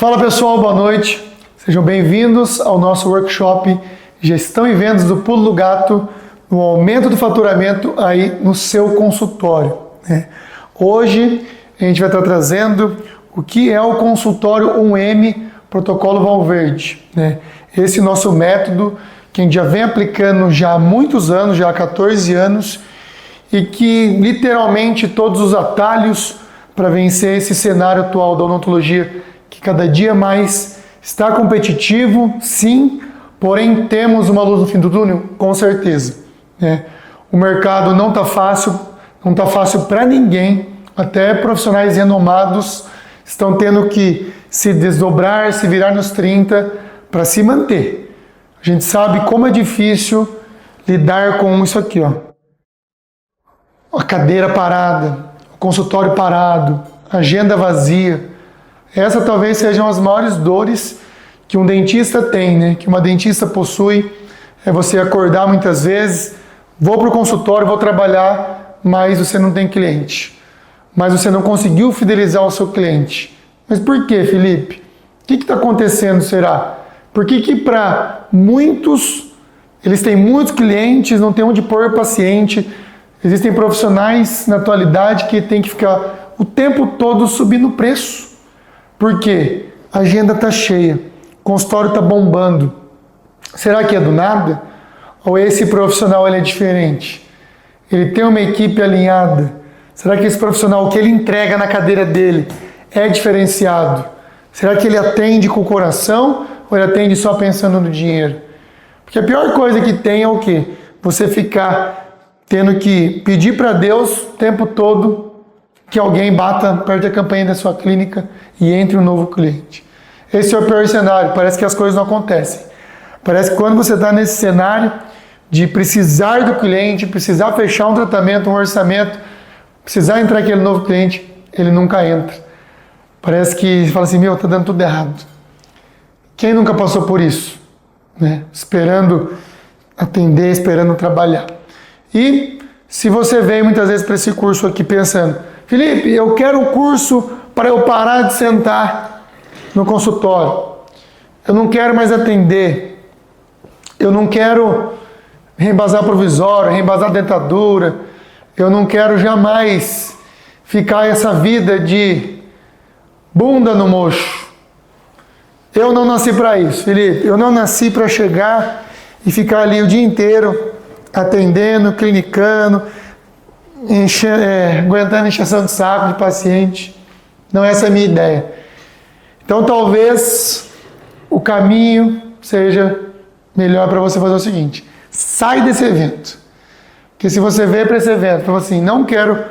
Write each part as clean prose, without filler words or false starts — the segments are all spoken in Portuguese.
Fala pessoal, boa noite. Sejam bem-vindos ao nosso workshop Gestão e Vendas do Pulo do Gato, no aumento do faturamento aí no seu consultório. Hoje a gente vai estar trazendo o que é o consultório 1M Protocolo Valverde. Esse nosso método que a gente já vem aplicando já há muitos anos, já há 14 anos, e que literalmente todos os atalhos para vencer esse cenário atual da odontologia, que cada dia mais está competitivo, sim, porém temos uma luz no fim do túnel, com certeza. O mercado não está fácil para ninguém, até profissionais renomados estão tendo que se desdobrar, se virar nos 30 para se manter. A gente sabe como é difícil lidar com isso aqui, ó. A cadeira parada, o consultório parado, a agenda vazia. Essa talvez sejam as maiores dores que um dentista tem, que uma dentista possui. É você acordar muitas vezes, vou para o consultório, vou trabalhar, mas você não tem cliente. Mas você não conseguiu fidelizar o seu cliente. Mas por que, Felipe? O que está acontecendo, será? Por que para muitos, eles têm muitos clientes, não tem onde pôr paciente? Existem profissionais na atualidade que tem que ficar o tempo todo subindo o preço. Por quê? A agenda está cheia, o consultório está bombando. Será que é do nada? Ou esse profissional ele é diferente? Ele tem uma equipe alinhada? Será que esse profissional, o que ele entrega na cadeira dele, é diferenciado? Será que ele atende com o coração ou ele atende só pensando no dinheiro? Porque a pior coisa que tem é o quê? Você ficar tendo que pedir para Deus o tempo todo que alguém bata perto da campainha da sua clínica e entre um novo cliente. Esse é o pior cenário, parece que as coisas não acontecem. Parece que quando você está nesse cenário de precisar do cliente, precisar fechar um tratamento, um orçamento, precisar entrar aquele novo cliente, ele nunca entra. Parece que você fala assim, está dando tudo errado. Quem nunca passou por isso? Esperando atender, esperando trabalhar. E se você veio muitas vezes para esse curso aqui pensando, Felipe, eu quero um curso para eu parar de sentar no consultório. Eu não quero mais atender. Eu não quero reembasar provisório, reembasar dentadura. Eu não quero jamais ficar essa vida de bunda no mocho. Eu não nasci para isso, Felipe. Eu não nasci para chegar e ficar ali o dia inteiro atendendo, clinicando, aguentando encheção de saco de paciente. Não, essa é a minha ideia. Então talvez o caminho seja melhor para você fazer o seguinte: sai desse evento. Porque se você veio para esse evento e fala assim, não quero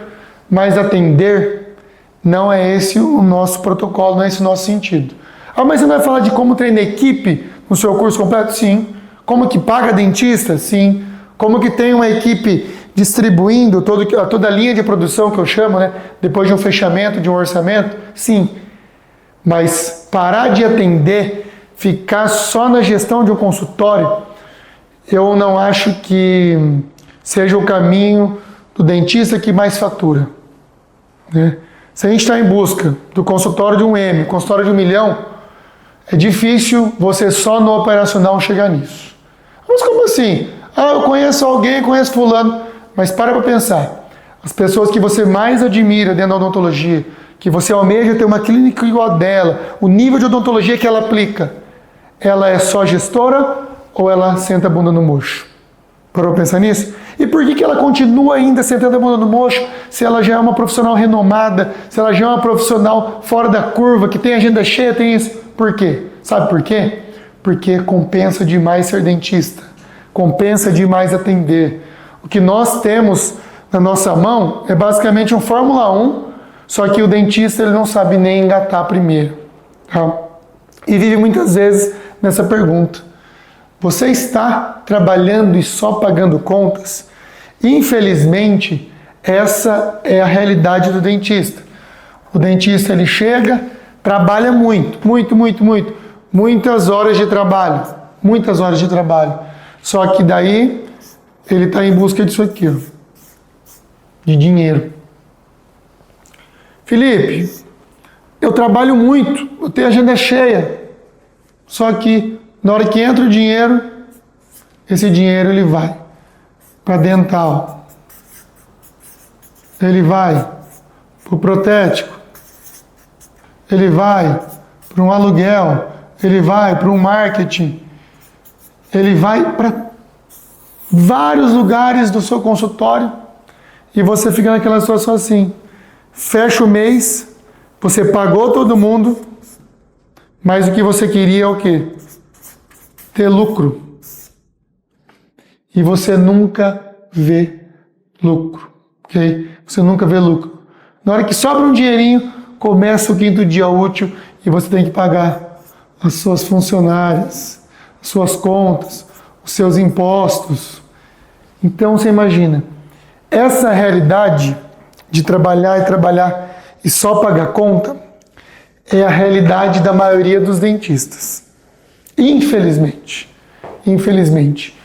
mais atender, não é esse o nosso protocolo, não é esse o nosso sentido. Mas você vai falar de como treinar equipe no seu curso completo? Sim. Como que paga dentista? Sim. Como que tem uma equipe distribuindo toda a linha de produção que eu chamo, depois de um fechamento, de um orçamento? Sim. Mas parar de atender, ficar só na gestão de um consultório, eu não acho que seja o caminho do dentista que mais fatura. Se a gente está em busca do consultório de 1M, consultório de 1 milhão, é difícil você só no operacional chegar nisso. Mas como assim? Eu conheço alguém, conheço fulano. Mas para pensar. As pessoas que você mais admira dentro da odontologia, que você almeja ter uma clínica igual a dela, o nível de odontologia que ela aplica, ela é só gestora ou ela senta a bunda no mocho? Parou para pensar nisso? E por que ela continua ainda sentando a bunda no mocho se ela já é uma profissional renomada, se ela já é uma profissional fora da curva, que tem agenda cheia, tem isso? Por quê? Sabe por quê? Porque compensa demais ser dentista. Compensa demais atender. O que nós temos na nossa mão é basicamente um Fórmula 1, só que o dentista ele não sabe nem engatar primeiro. E vive muitas vezes nessa pergunta. Você está trabalhando e só pagando contas? Infelizmente, essa é a realidade do dentista. O dentista ele chega, trabalha muitas horas de trabalho. Só que daí ele está em busca disso aqui, de dinheiro. Felipe, eu trabalho muito, eu eu tenho a agenda cheia. Só que na hora que entra o dinheiro, esse dinheiro ele vai para dental, ele vai para o protético, ele vai para um aluguel, ele vai para um marketing, ele vai para vários lugares do seu consultório e você fica naquela situação assim, fecha o mês, você pagou todo mundo, mas o que você queria é o quê? Ter lucro. E você nunca vê lucro, ok? Você nunca vê lucro. Na hora que sobra um dinheirinho, começa o 5º dia útil e você tem que pagar as suas funcionárias, as suas contas, os seus impostos. Então você imagina, essa realidade de trabalhar e só pagar conta é a realidade da maioria dos dentistas. Infelizmente. Infelizmente.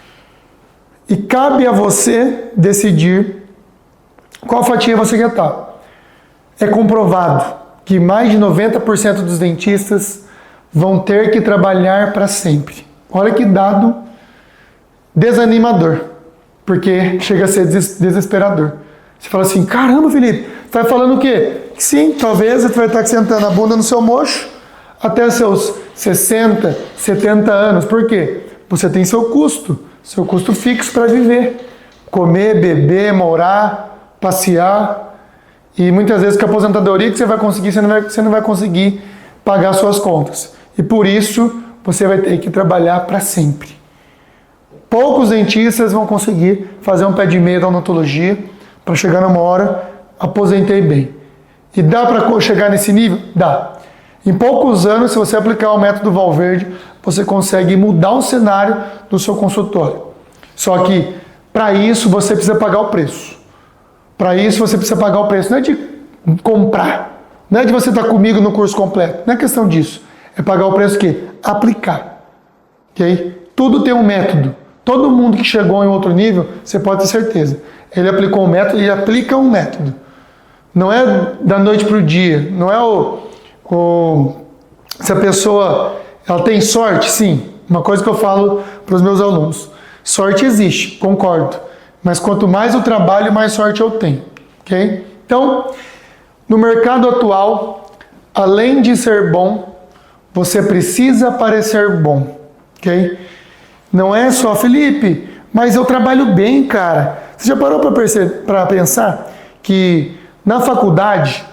E cabe a você decidir qual fatia você quer estar. É comprovado que mais de 90% dos dentistas vão ter que trabalhar para sempre. Olha que dado desanimador, porque chega a ser desesperador. Você fala assim, caramba, Felipe, você está falando o quê? Sim, talvez você vai estar sentando a bunda no seu mocho até seus 60, 70 anos. Por quê? Você tem seu custo fixo para viver. Comer, beber, morar, passear. E muitas vezes com a aposentadoria que você vai conseguir, você não vai conseguir pagar suas contas. E por isso, você vai ter que trabalhar para sempre. Poucos dentistas vão conseguir fazer um pé de meia da odontologia para chegar numa hora, aposentei bem. E dá para chegar nesse nível? Dá. Em poucos anos, se você aplicar o método Valverde, você consegue mudar o cenário do seu consultório. Só que, para isso, você precisa pagar o preço. Para isso, você precisa pagar o preço. Não é de comprar. Não é de você estar comigo no curso completo. Não é questão disso. É pagar o preço que? Aplicar. Ok? Tudo tem um método. Todo mundo que chegou em outro nível, você pode ter certeza. Ele aplicou um método, ele aplica um método. Não é da noite para o dia. Não é se a pessoa ela tem sorte, sim. Uma coisa que eu falo para os meus alunos. Sorte existe, concordo. Mas quanto mais eu trabalho, mais sorte eu tenho. Ok? Então, no mercado atual, além de ser bom, você precisa parecer bom. Ok? Não é só, Felipe, mas eu trabalho bem, cara. Você já parou para pensar que na faculdade,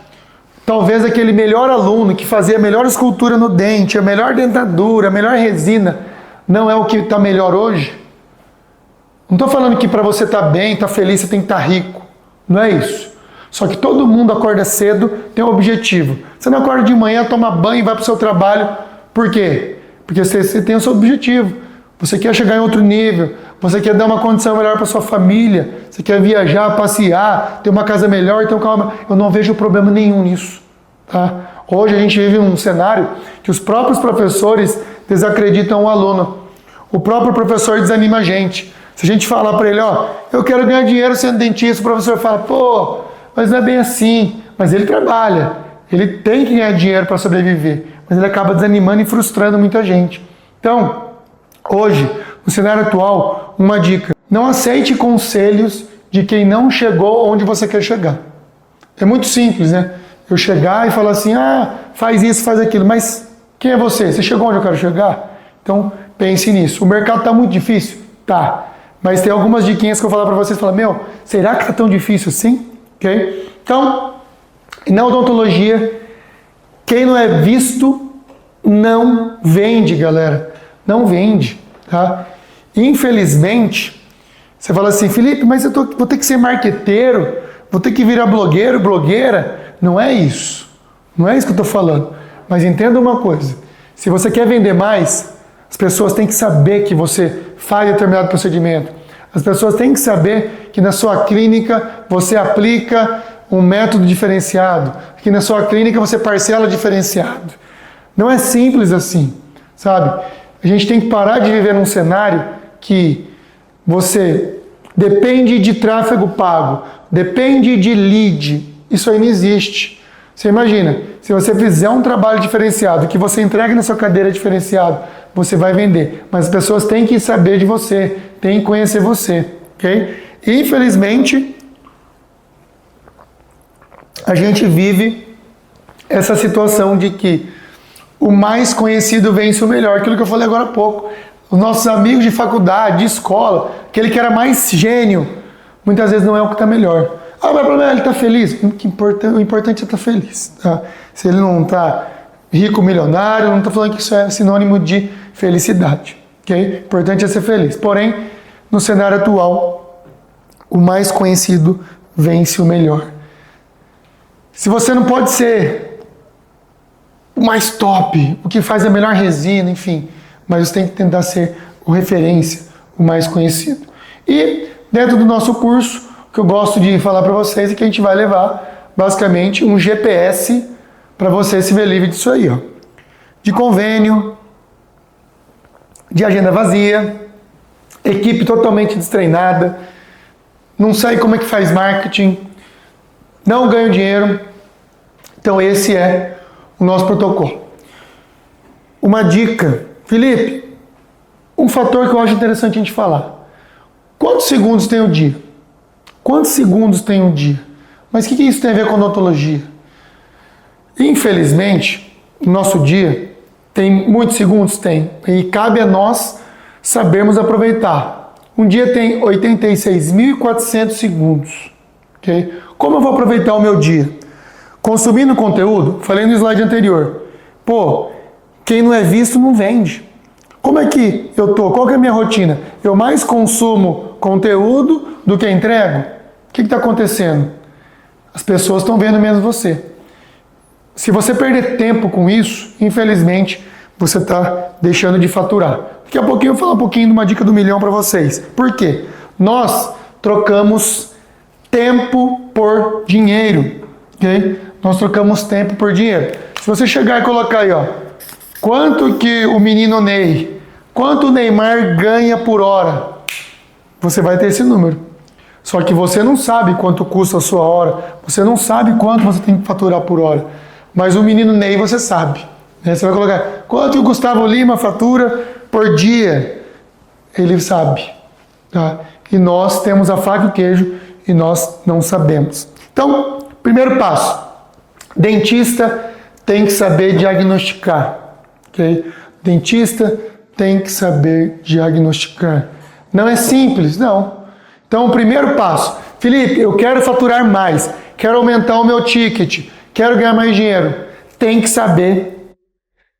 talvez aquele melhor aluno que fazia a melhor escultura no dente, a melhor dentadura, a melhor resina, não é o que está melhor hoje? Não estou falando que para você estar bem, estar feliz, você tem que estar rico. Não é isso. Só que todo mundo acorda cedo, tem um objetivo. Você não acorda de manhã, toma banho e vai para o seu trabalho. Por quê? Porque você tem o seu objetivo. Você quer chegar em outro nível, você quer dar uma condição melhor para sua família, você quer viajar, passear, ter uma casa melhor, ter um carro. Eu não vejo problema nenhum nisso. Tá? Hoje a gente vive um cenário que os próprios professores desacreditam o aluno. O próprio professor desanima a gente. Se a gente falar para ele, ó, eu quero ganhar dinheiro sendo dentista, o professor fala, pô, mas não é bem assim. Mas ele trabalha, ele tem que ganhar dinheiro para sobreviver, mas ele acaba desanimando e frustrando muita gente. Então, hoje, no cenário atual, uma dica, não aceite conselhos de quem não chegou onde você quer chegar. É muito simples, né? Eu chegar e falar assim, faz isso, faz aquilo, mas quem é você? Você chegou onde eu quero chegar? Então, pense nisso. O mercado está muito difícil? Tá. Mas tem algumas diquinhas que eu vou falar para vocês, será que está tão difícil assim? Ok? Então, na odontologia, quem não é visto não vende, galera. Não vende, tá? Infelizmente, você fala assim, Felipe, mas vou ter que ser marqueteiro, vou ter que virar blogueiro, blogueira. Não é isso. Não é isso que eu estou falando. Mas entenda uma coisa, se você quer vender mais, as pessoas têm que saber que você faz determinado procedimento. As pessoas têm que saber que na sua clínica você aplica um método diferenciado, que na sua clínica você parcela diferenciado. Não é simples assim, sabe? A gente tem que parar de viver num cenário que você depende de tráfego pago, depende de lead. Isso aí não existe. Você imagina, se você fizer um trabalho diferenciado, que você entrega na sua cadeira diferenciado, você vai vender. Mas as pessoas têm que saber de você, têm que conhecer você, ok? Infelizmente, a gente vive essa situação de que o mais conhecido vence o melhor. Aquilo que eu falei agora há pouco. Os nossos amigos de faculdade, de escola, aquele que era mais gênio, muitas vezes não é o que está melhor. Ah, mas o problema é ele está feliz. O importante é estar feliz. Tá? Se ele não está rico, milionário, não estou falando que isso é sinônimo de felicidade. Okay? O importante é ser feliz. Porém, no cenário atual, o mais conhecido vence o melhor. Se você não pode ser o mais top, o que faz a melhor resina, enfim, mas você tem que tentar ser o referência, o mais conhecido. E dentro do nosso curso, o que eu gosto de falar para vocês é que a gente vai levar basicamente um GPS para você se ver livre disso aí, ó. De convênio, de agenda vazia, equipe totalmente destreinada, não sei como é que faz marketing, não ganho dinheiro. Então esse é o nosso protocolo. Uma dica, Felipe, um fator que eu acho interessante a gente falar. Quantos segundos tem o dia? Quantos segundos tem um dia? Mas o que isso tem a ver com odontologia? Infelizmente, no nosso dia, tem muitos segundos? Tem. E cabe a nós sabermos aproveitar. Um dia tem 86.400 segundos. Okay? Como eu vou aproveitar o meu dia? Consumindo conteúdo? Falei no slide anterior. Pô, quem não é visto não vende. Como é que eu tô? Qual que é a minha rotina? Eu mais consumo conteúdo do que entrego? O que está acontecendo? As pessoas estão vendo menos você. Se você perder tempo com isso, infelizmente, você está deixando de faturar. Daqui a pouquinho eu vou falar um pouquinho de uma dica do milhão para vocês. Por quê? Nós trocamos tempo por dinheiro. Okay? Nós trocamos tempo por dinheiro. Se você chegar e colocar aí, ó, quanto que o menino Ney, quanto o Neymar ganha por hora, você vai ter esse número. Só que você não sabe quanto custa a sua hora, você não sabe quanto você tem que faturar por hora. Mas o menino Ney você sabe. Né? Você vai colocar quanto o Gustavo Lima fatura por dia. Ele sabe. Tá? E nós temos a faca e o queijo e nós não sabemos. Então, primeiro passo. Dentista tem que saber diagnosticar. Okay? Dentista tem que saber diagnosticar. Não é simples, não. Então, o primeiro passo. Felipe, eu quero faturar mais, quero aumentar o meu ticket, quero ganhar mais dinheiro. Tem que saber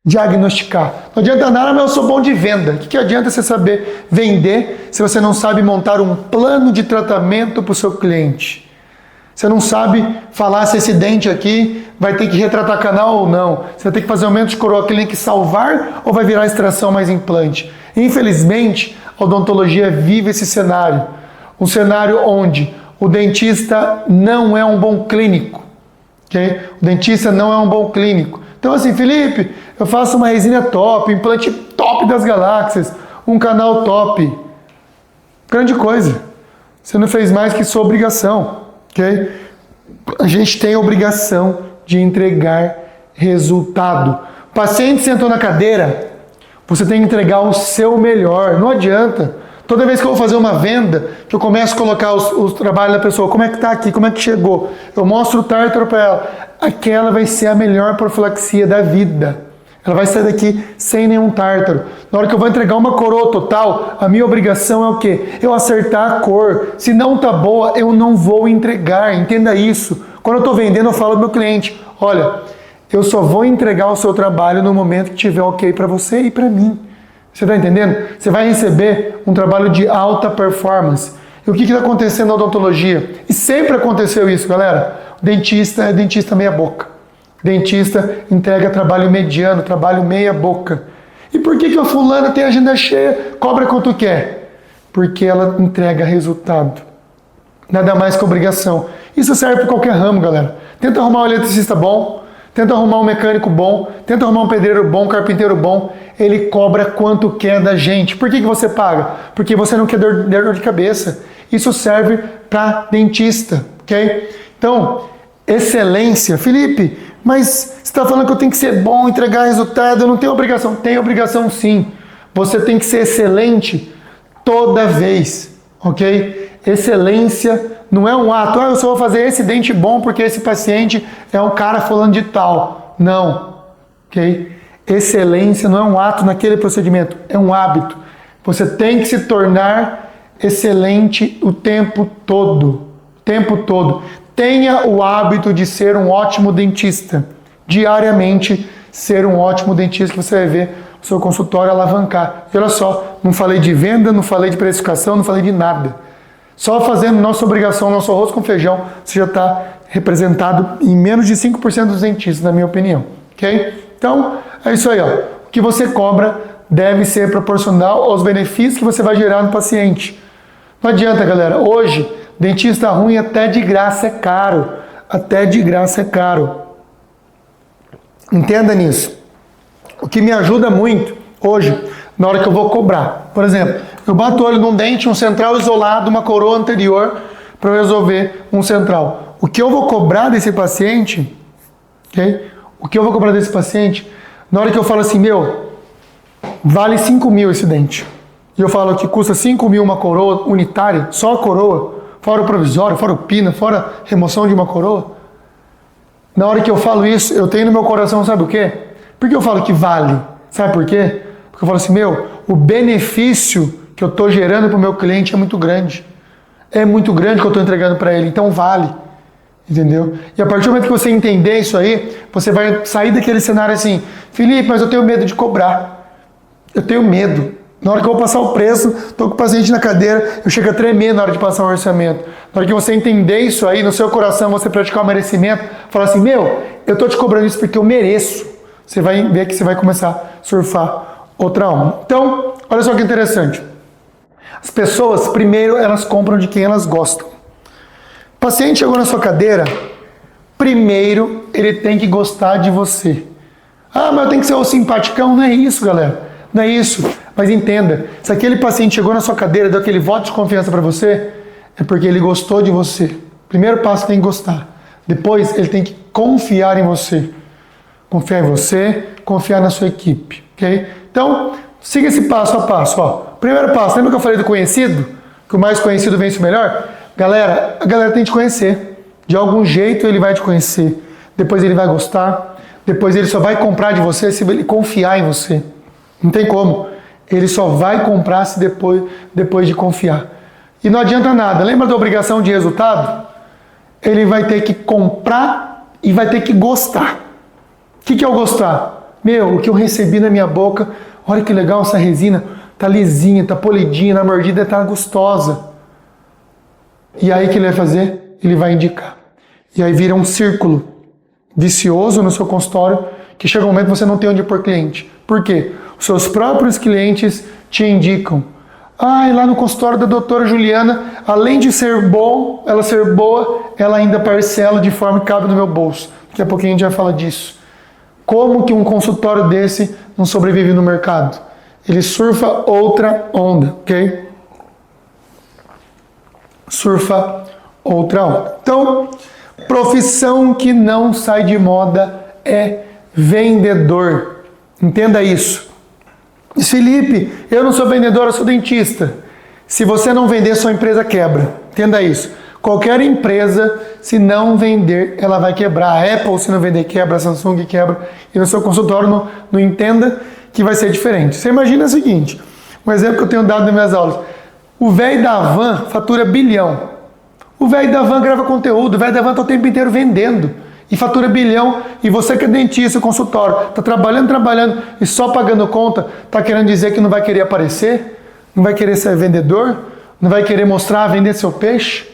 diagnosticar. Não adianta nada, mas eu sou bom de venda. O que adianta você saber vender se você não sabe montar um plano de tratamento para o seu cliente? Você não sabe falar se esse dente aqui vai ter que retratar canal ou não. Você vai ter que fazer aumento de coroa clínica e salvar ou vai virar extração mais implante? Infelizmente, a odontologia vive esse cenário. Um cenário onde o dentista não é um bom clínico. Okay? O dentista não é um bom clínico. Então assim, Felipe, eu faço uma resina top, implante top das galáxias, um canal top. Grande coisa. Você não fez mais que sua obrigação. Okay? A gente tem a obrigação de entregar resultado. O paciente sentou na cadeira, você tem que entregar o seu melhor. Não adianta. Toda vez que eu vou fazer uma venda, que eu começo a colocar os trabalhos da pessoa, como é que está aqui, como é que chegou, eu mostro o tártaro para ela, aquela vai ser a melhor profilaxia da vida. Ela vai sair daqui sem nenhum tártaro. Na hora que eu vou entregar uma coroa total, a minha obrigação é o quê? Eu acertar a cor. Se não tá boa, eu não vou entregar. Entenda isso. Quando eu estou vendendo, eu falo ao meu cliente, olha, eu só vou entregar o seu trabalho no momento que tiver ok para você e para mim. Você está entendendo? Você vai receber um trabalho de alta performance. E o que está acontecendo na odontologia? E sempre aconteceu isso, galera. O dentista é dentista meia boca. Dentista entrega trabalho mediano, trabalho meia boca. E por que a fulana tem agenda cheia, cobra quanto quer? Porque ela entrega resultado. Nada mais que obrigação. Isso serve para qualquer ramo, galera. Tenta arrumar um eletricista bom, tenta arrumar um mecânico bom, tenta arrumar um pedreiro bom, um carpinteiro bom. Ele cobra quanto quer da gente. Por que você paga? Porque você não quer dor de cabeça. Isso serve para dentista, ok? Então, Excelência. Felipe, mas você está falando que eu tenho que ser bom, entregar resultado, eu não tenho obrigação. Tem obrigação sim. Você tem que ser excelente toda vez, ok? Excelência não é um ato, eu só vou fazer esse dente bom porque esse paciente é um cara fulano de tal. Não, ok? Excelência não é um ato naquele procedimento, é um hábito. Você tem que se tornar excelente o tempo todo. O tempo todo. Tenha o hábito de ser um ótimo dentista. Diariamente, ser um ótimo dentista, que você vai ver o seu consultório alavancar. E olha só, não falei de venda, não falei de precificação, não falei de nada. Só fazendo nossa obrigação, nosso arroz com feijão, você já está representado em menos de 5% dos dentistas, na minha opinião. Ok? Então, é isso aí. Ó. O que você cobra deve ser proporcional aos benefícios que você vai gerar no paciente. Não adianta, galera. Hoje, dentista ruim até de graça é caro. Até de graça é caro. Entenda nisso. O que me ajuda muito hoje, na hora que eu vou cobrar. Por exemplo, eu bato o olho num dente, um central isolado, uma coroa anterior, para eu resolver um central. O que eu vou cobrar desse paciente, ok? O que eu vou cobrar desse paciente, na hora que eu falo assim, meu, vale 5 mil esse dente. E eu falo que custa 5 mil uma coroa unitária, só a coroa, fora o provisório, fora o pina, fora a remoção de uma coroa. Na hora que eu falo isso, eu tenho no meu coração, sabe o quê? Por que eu falo que vale? Sabe por quê? Porque eu falo assim, meu, o benefício que eu estou gerando para o meu cliente é muito grande. É muito grande que eu estou entregando para ele, então vale. Entendeu? E a partir do momento que você entender isso aí, você vai sair daquele cenário assim, Felipe, mas eu tenho medo de cobrar. Eu tenho medo. Na hora que eu vou passar o preço, estou com o paciente na cadeira, eu chego a tremer na hora de passar o orçamento. Na hora que você entender isso aí, no seu coração, você praticar o merecimento, falar assim, meu, eu estou te cobrando isso porque eu mereço. Você vai ver que você vai começar a surfar outra onda. Então, olha só que interessante. As pessoas, primeiro, elas compram de quem elas gostam. O paciente chegou na sua cadeira, primeiro, ele tem que gostar de você. Ah, mas eu tenho que ser o simpaticão. Não é isso, galera. Não é isso. Mas entenda, se aquele paciente chegou na sua cadeira e deu aquele voto de confiança para você, é porque ele gostou de você. Primeiro passo, tem que gostar. Depois, ele tem que confiar em você. Confiar em você, confiar na sua equipe. Ok? Então, siga esse passo a passo. Ó. Primeiro passo, lembra que eu falei do conhecido? Que o mais conhecido vence o melhor? Galera, a galera tem que te conhecer. De algum jeito ele vai te conhecer. Depois ele vai gostar. Depois ele só vai comprar de você se ele confiar em você. Não tem como. Ele só vai comprar se depois de confiar. E não adianta nada. Lembra da obrigação de resultado? Ele vai ter que comprar e vai ter que gostar. O que é o gostar? Meu, o que eu recebi na minha boca, olha que legal essa resina, tá lisinha, tá polidinha, na mordida tá gostosa. E aí o que ele vai fazer? Ele vai indicar. E aí vira um círculo vicioso no seu consultório, que chega um momento que você não tem onde pôr cliente. Por quê? Os seus próprios clientes te indicam. Ah, e lá no consultório da doutora Juliana, além de ser bom, ela ser boa, ela ainda parcela de forma que cabe no meu bolso. Daqui a pouquinho a gente vai falar disso. Como que um consultório desse não sobrevive no mercado? Ele surfa outra onda, ok? Surfa outra onda. Então, profissão que não sai de moda é vendedor. Entenda isso. Diz, Felipe, eu não sou vendedor, eu sou dentista. Se você não vender, sua empresa quebra. Entenda isso. Qualquer empresa, se não vender, ela vai quebrar. A Apple, se não vender, quebra. A Samsung quebra. E no seu consultório, não entenda que vai ser diferente. Você imagina o seguinte, um exemplo que eu tenho dado nas minhas aulas. O velho da van fatura bilhão. O velho da van grava conteúdo. O velho da van está o tempo inteiro vendendo. E fatura bilhão. E você que é dentista, consultório, está trabalhando e só pagando conta, está querendo dizer que não vai querer aparecer? Não vai querer ser vendedor? Não vai querer mostrar, vender seu peixe?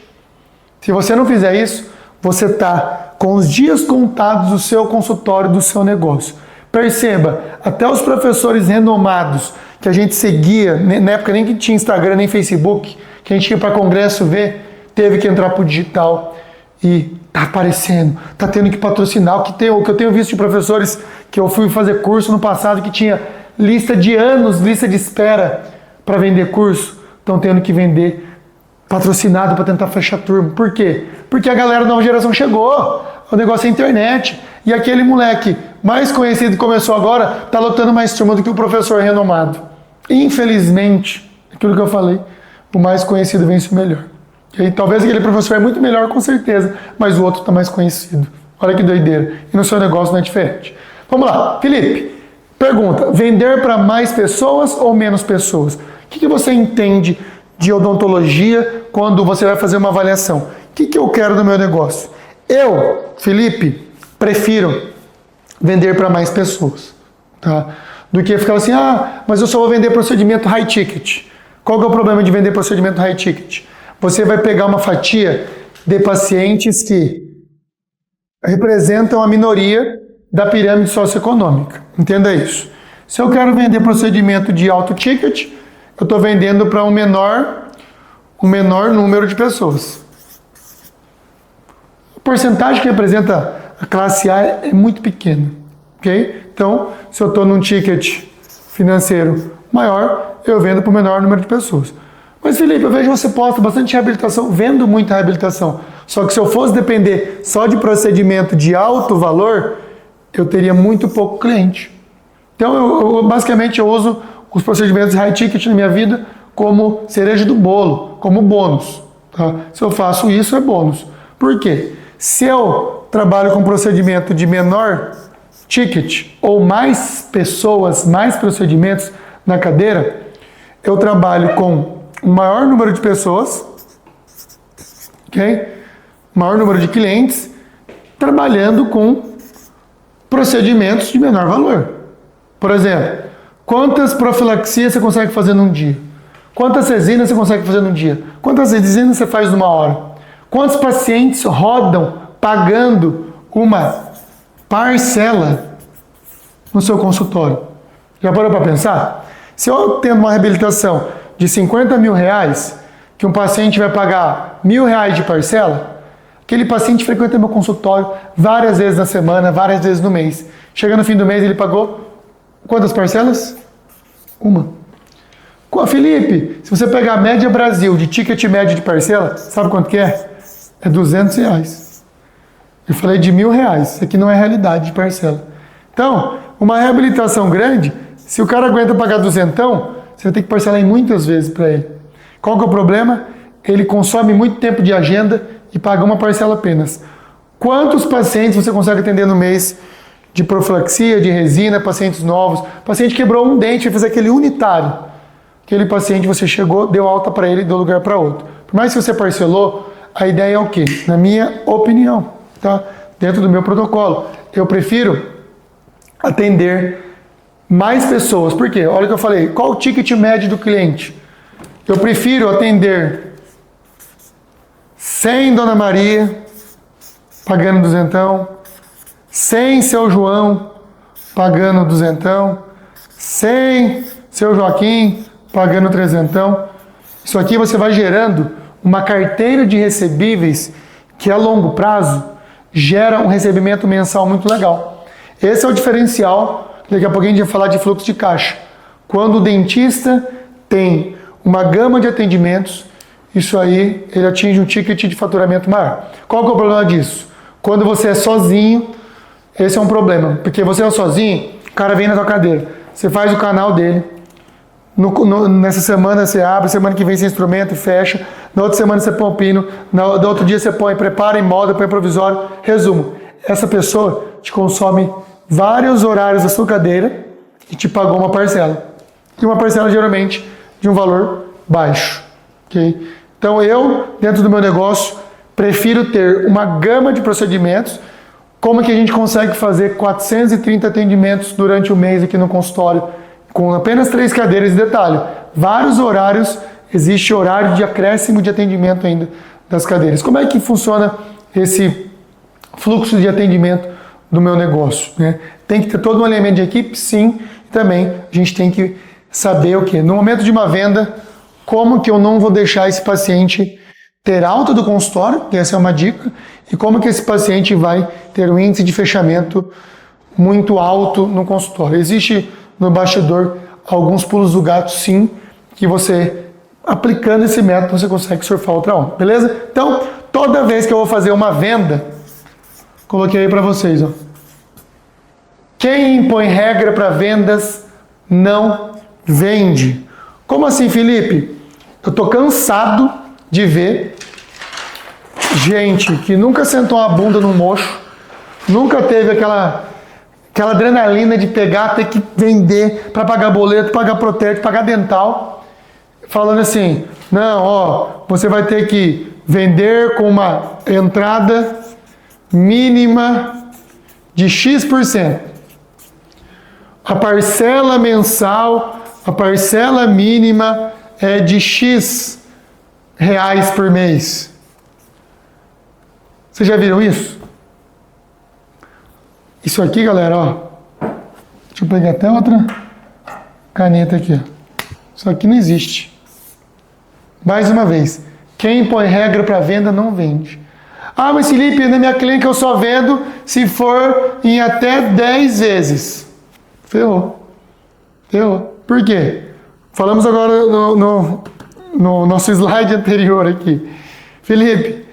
Se você não fizer isso, você está com os dias contados do seu consultório, do seu negócio. Perceba, até os professores renomados que a gente seguia, na época nem que tinha Instagram nem Facebook, que a gente ia para congresso ver, teve que entrar para o digital e tá aparecendo, tá tendo que patrocinar. O que eu tenho visto de professores que eu fui fazer curso no passado que tinha lista de anos, lista de espera para vender curso, estão tendo que vender patrocinado para tentar fechar turma. Por quê? Porque a galera da nova geração chegou. o negócio é internet. E aquele moleque mais conhecido que começou agora está lotando mais turma do que o professor renomado. Infelizmente, aquilo que eu falei, o mais conhecido vence o melhor. E talvez aquele professor é muito melhor, com certeza, mas o outro está mais conhecido. Olha que doideira. E no seu negócio não é diferente. Vamos lá, Felipe. Pergunta: vender para mais pessoas ou menos pessoas? O que você entende de odontologia quando você vai fazer uma avaliação? O que eu quero no meu negócio? Eu, Felipe, prefiro vender para mais pessoas, tá? Do que ficar assim, mas eu só vou vender procedimento high ticket. Qual que é o problema de vender procedimento high ticket? Você vai pegar uma fatia de pacientes que representam a minoria da pirâmide socioeconômica. Entenda isso. Se eu quero vender procedimento de alto ticket, eu estou vendendo para um menor número de pessoas. A porcentagem que representa a classe A é muito pequena. Okay? Então, se eu estou num ticket financeiro maior, eu vendo para o menor número de pessoas. Mas, Felipe, eu vejo você posta bastante reabilitação, vendo muita reabilitação. Só que se eu fosse depender só de procedimento de alto valor, eu teria muito pouco cliente. Então, basicamente, eu uso os procedimentos high ticket na minha vida como cereja do bolo, como bônus. Tá? Se eu faço isso, é bônus. Por quê? Se eu trabalho com procedimento de menor ticket ou mais pessoas, mais procedimentos na cadeira, eu trabalho com um maior número de pessoas, ok? Maior número de clientes, trabalhando com procedimentos de menor valor. Por exemplo, quantas profilaxias você consegue fazer num dia? Quantas resinas você consegue fazer num dia? Quantas resinas você faz numa hora? Quantos pacientes rodam pagando uma parcela no seu consultório? Já parou para pensar? Se eu tendo uma reabilitação de 50 mil reais, que um paciente vai pagar R$1.000 de parcela, aquele paciente frequenta meu consultório várias vezes na semana, várias vezes no mês. Chega no fim do mês, ele pagou quantas parcelas? Uma. Felipe, se você pegar a média Brasil de ticket médio de parcela, sabe quanto que é? É R$200. Eu falei de R$1.000. Isso aqui não é realidade de parcela. Então, uma reabilitação grande, se o cara aguenta pagar duzentão, você vai ter que parcelar em muitas vezes para ele. Qual que é o problema? Ele consome muito tempo de agenda e paga uma parcela apenas. Quantos pacientes você consegue atender no mês de profilaxia, de resina, pacientes novos? Paciente quebrou um dente, vai fazer aquele unitário. Aquele paciente você chegou, deu alta para ele e deu lugar para outro. Por mais que você parcelou, a ideia é o quê? Na minha opinião, tá? Dentro do meu protocolo, eu prefiro atender mais pessoas. Por quê? Olha o que eu falei. Qual o ticket médio do cliente? Eu prefiro atender 100 Dona Maria, pagando duzentão, 100 Seu João, pagando duzentão, 100 Seu Joaquim, pagando trezentão. Isso aqui você vai gerando uma carteira de recebíveis que a longo prazo gera um recebimento mensal muito legal. Esse é o diferencial. Daqui a pouquinho a gente vai falar de fluxo de caixa. Quando o dentista tem uma gama de atendimentos, isso aí ele atinge um ticket de faturamento maior. Qual que é o problema disso? Quando você é sozinho, esse é um problema. Porque você é sozinho, o cara vem na tua cadeira. Você faz o canal dele. Nessa semana você abre, semana que vem você instrumenta e fecha. Na outra semana você põe o pino. No outro dia você prepara em molda, põe provisório. Resumo, essa pessoa te consome vários horários da sua cadeira e te pagou uma parcela. E uma parcela geralmente de um valor baixo. Okay? Então eu, dentro do meu negócio, prefiro ter uma gama de procedimentos. Como que a gente consegue fazer 430 atendimentos durante o mês aqui no consultório, com apenas 3 cadeiras de detalhe? Vários horários, existe horário de acréscimo de atendimento ainda das cadeiras. Como é que funciona esse fluxo de atendimento do meu negócio? Né? Tem que ter todo um elemento de equipe? Sim. E também a gente tem que saber o quê? No momento de uma venda, como que eu não vou deixar esse paciente ter alta do consultório, que essa é uma dica, e como que esse paciente vai ter um índice de fechamento muito alto no consultório. Existe no bastidor alguns pulos do gato, sim, que você, aplicando esse método, você consegue surfar outra onda, beleza? Então, toda vez que eu vou fazer uma venda, Coloquei aí para vocês, ó. Quem impõe regra para vendas não vende. Como assim, Felipe? Eu tô cansado de ver gente que nunca sentou a bunda no mocho, nunca teve aquela adrenalina de pegar, ter que vender para pagar boleto, pagar protético, pagar dental, falando assim, não, ó, você vai ter que vender com uma entrada mínima de X%. A parcela mensal, a parcela mínima é de X reais por mês. Vocês já viram isso? Isso aqui, galera, ó. Deixa eu pegar até outra caneta aqui, ó. Isso aqui não existe. Mais uma vez, quem põe regra para venda não vende. Ah, mas Felipe, na minha clínica eu só vendo se for em até 10 vezes. Ferrou. Ferrou. Por quê? Falamos agora no nosso slide anterior aqui. Felipe,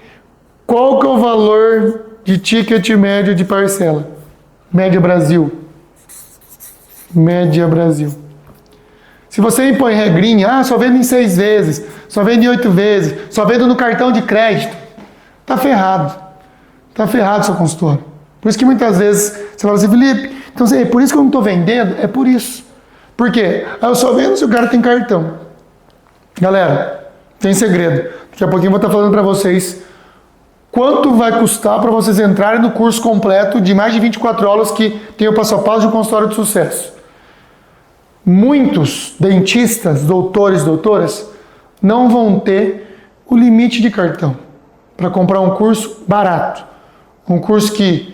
qual que é o valor de ticket médio de parcela? Média Brasil. Média Brasil. Se você impõe regrinha, só vendo em 6 vezes, só vendo em 8 vezes, só vendo no cartão de crédito, tá ferrado. Tá ferrado seu consultório. Por isso que muitas vezes você fala assim, Felipe, então é por isso que eu não estou vendendo? É por isso. Por quê? Eu só vendo se o cara tem cartão. Galera, tem segredo. Daqui a pouquinho eu vou estar falando para vocês quanto vai custar para vocês entrarem no curso completo de mais de 24 aulas que tem o passo a passo de um consultório de sucesso. Muitos dentistas, doutores, doutoras, não vão ter o limite de cartão para comprar um curso barato. Um curso que,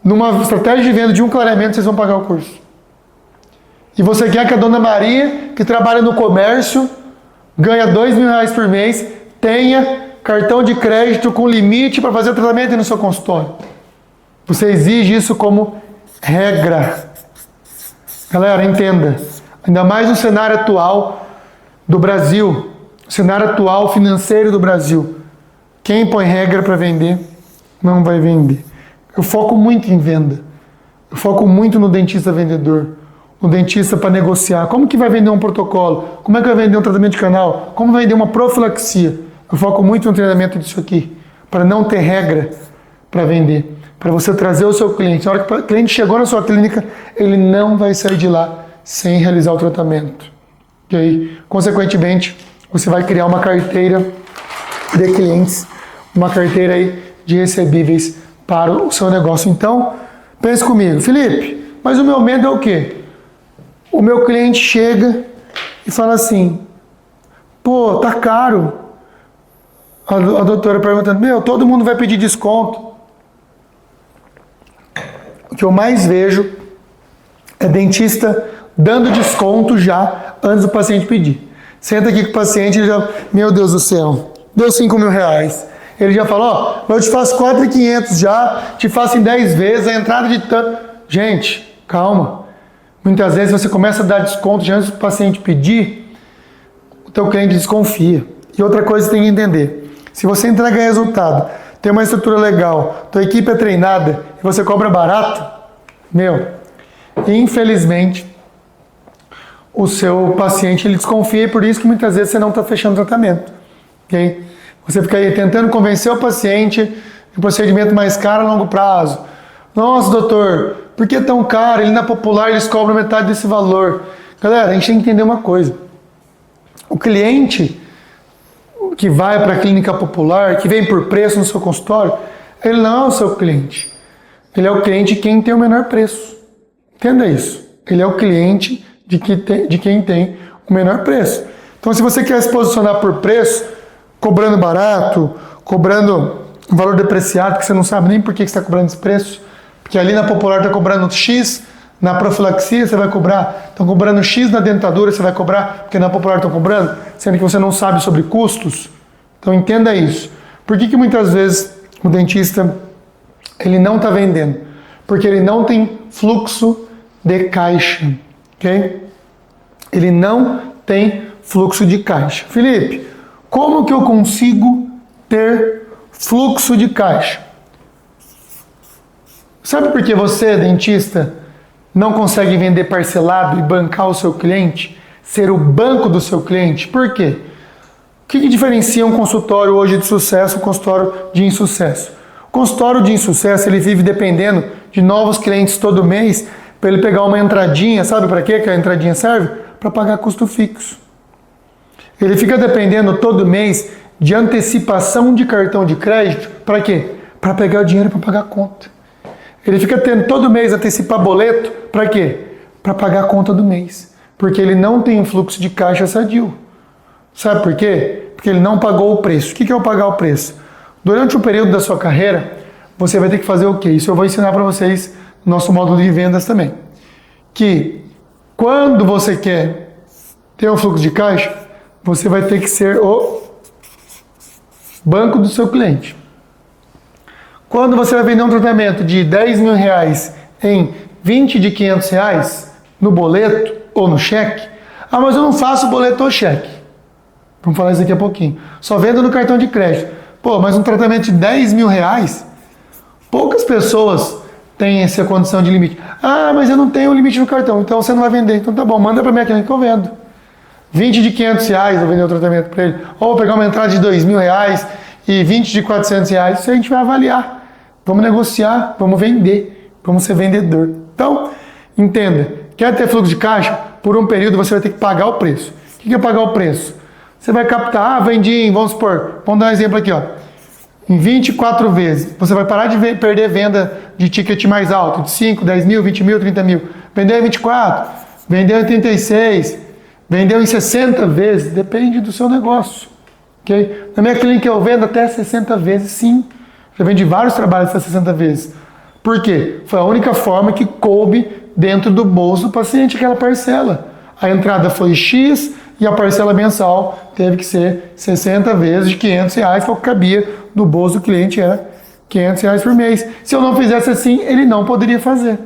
numa estratégia de venda de um clareamento, vocês vão pagar o curso. E você quer que a dona Maria, que trabalha no comércio, ganha R$2.000 por mês, tenha cartão de crédito com limite para fazer o tratamento no seu consultório. Você exige isso como regra. Galera, entenda. Ainda mais no cenário atual do Brasil, o cenário atual financeiro do Brasil. Quem põe regra para vender, não vai vender. Eu foco muito em venda. Eu foco muito no dentista vendedor. No dentista para negociar. Como que vai vender um protocolo? Como é que vai vender um tratamento de canal? Como vai vender uma profilaxia? Eu foco muito no treinamento disso aqui. Para não ter regra para vender. Para você trazer o seu cliente. Na hora que o cliente chegou na sua clínica, ele não vai sair de lá sem realizar o tratamento. E aí, consequentemente, você vai criar uma carteira de clientes, uma carteira aí de recebíveis para o seu negócio. Então, pense comigo, Felipe, mas o meu medo é o quê? O meu cliente chega e fala assim, pô, tá caro. A doutora perguntando, todo mundo vai pedir desconto. O que eu mais vejo é dentista dando desconto já antes do paciente pedir. Senta aqui com o paciente e já, meu Deus do céu, deu R$5.000. Ele já fala, eu te faço 4.500 já, te faço em 10 vezes, a entrada de tanto. Gente, calma. Muitas vezes você começa a dar desconto já antes do paciente pedir, o teu cliente desconfia. E outra coisa que você tem que entender, se você entrega resultado, tem uma estrutura legal, tua equipe é treinada e você cobra barato, infelizmente, o seu paciente ele desconfia e por isso que muitas vezes você não está fechando o tratamento. Okay? Você fica aí tentando convencer o paciente de um procedimento mais caro a longo prazo. Nossa, doutor, por que é tão caro? Ele na popular eles cobram metade desse valor. Galera, a gente tem que entender uma coisa. O cliente que vai para a clínica popular, que vem por preço no seu consultório, ele não é o seu cliente. Ele é o cliente de quem tem o menor preço. Entenda isso. Ele é o cliente de quem tem o menor preço. Então, se você quer se posicionar por preço, cobrando barato, cobrando um valor depreciado, que você não sabe nem por que você está cobrando esse preço, porque ali na popular está cobrando X, na profilaxia você vai cobrar, estão cobrando X na dentadura, você vai cobrar, porque na popular estão cobrando, sendo que você não sabe sobre custos. Então entenda isso. Por que muitas vezes o dentista ele não está vendendo? Porque ele não tem fluxo de caixa, ok? Ele não tem fluxo de caixa. Felipe, como que eu consigo ter fluxo de caixa? Sabe por que você, dentista, não consegue vender parcelado e bancar o seu cliente? Ser o banco do seu cliente? Por quê? O que diferencia um consultório hoje de sucesso e um consultório de insucesso? O consultório de insucesso, ele vive dependendo de novos clientes todo mês para ele pegar uma entradinha. Sabe para quê que a entradinha serve? Para pagar custo fixo. Ele fica dependendo todo mês de antecipação de cartão de crédito. Para quê? Para pegar o dinheiro para pagar a conta. Ele fica tendo todo mês antecipar boleto. Para quê? Para pagar a conta do mês. Porque ele não tem um fluxo de caixa sadio. Sabe por quê? Porque ele não pagou o preço. O que é o pagar o preço? Durante o período da sua carreira, você vai ter que fazer o quê? Isso eu vou ensinar para vocês no nosso módulo de vendas também. Que quando você quer ter um fluxo de caixa, você vai ter que ser o banco do seu cliente. Quando você vai vender um tratamento de 10 mil reais em 20 de 500 reais no boleto ou no cheque, ah, mas eu não faço boleto ou cheque. Vamos falar isso daqui a pouquinho. Só vendo no cartão de crédito. Pô, mas um tratamento de 10 mil reais, poucas pessoas têm essa condição de limite. Ah, mas eu não tenho limite no cartão, então você não vai vender. Então tá bom, manda para minha cliente que eu vendo. 20 de 500 reais eu vender o tratamento para ele. Ou pegar uma entrada de 2 mil reais e 20 de 400 reais. Isso a gente vai avaliar. Vamos negociar, vamos vender, vamos ser vendedor. Então, entenda, quer ter fluxo de caixa? Por um período você vai ter que pagar o preço. O que é pagar o preço? Você vai captar, vendi, vamos supor, vamos dar um exemplo aqui, ó. Em 24 vezes, você vai parar de perder venda de ticket mais alto, de 5, 10 mil, 20 mil, 30 mil. Vendeu em 24, vendeu em 36, vendeu em 60 vezes, depende do seu negócio. Okay? Na minha clínica eu vendo até 60 vezes, sim. Já vendi vários trabalhos até 60 vezes. Por quê? Foi a única forma que coube dentro do bolso do paciente aquela parcela. A entrada foi X e a parcela mensal teve que ser 60 vezes de 500 reais, que é o que cabia no bolso do cliente, era 500 reais por mês. Se eu não fizesse assim, ele não poderia fazer.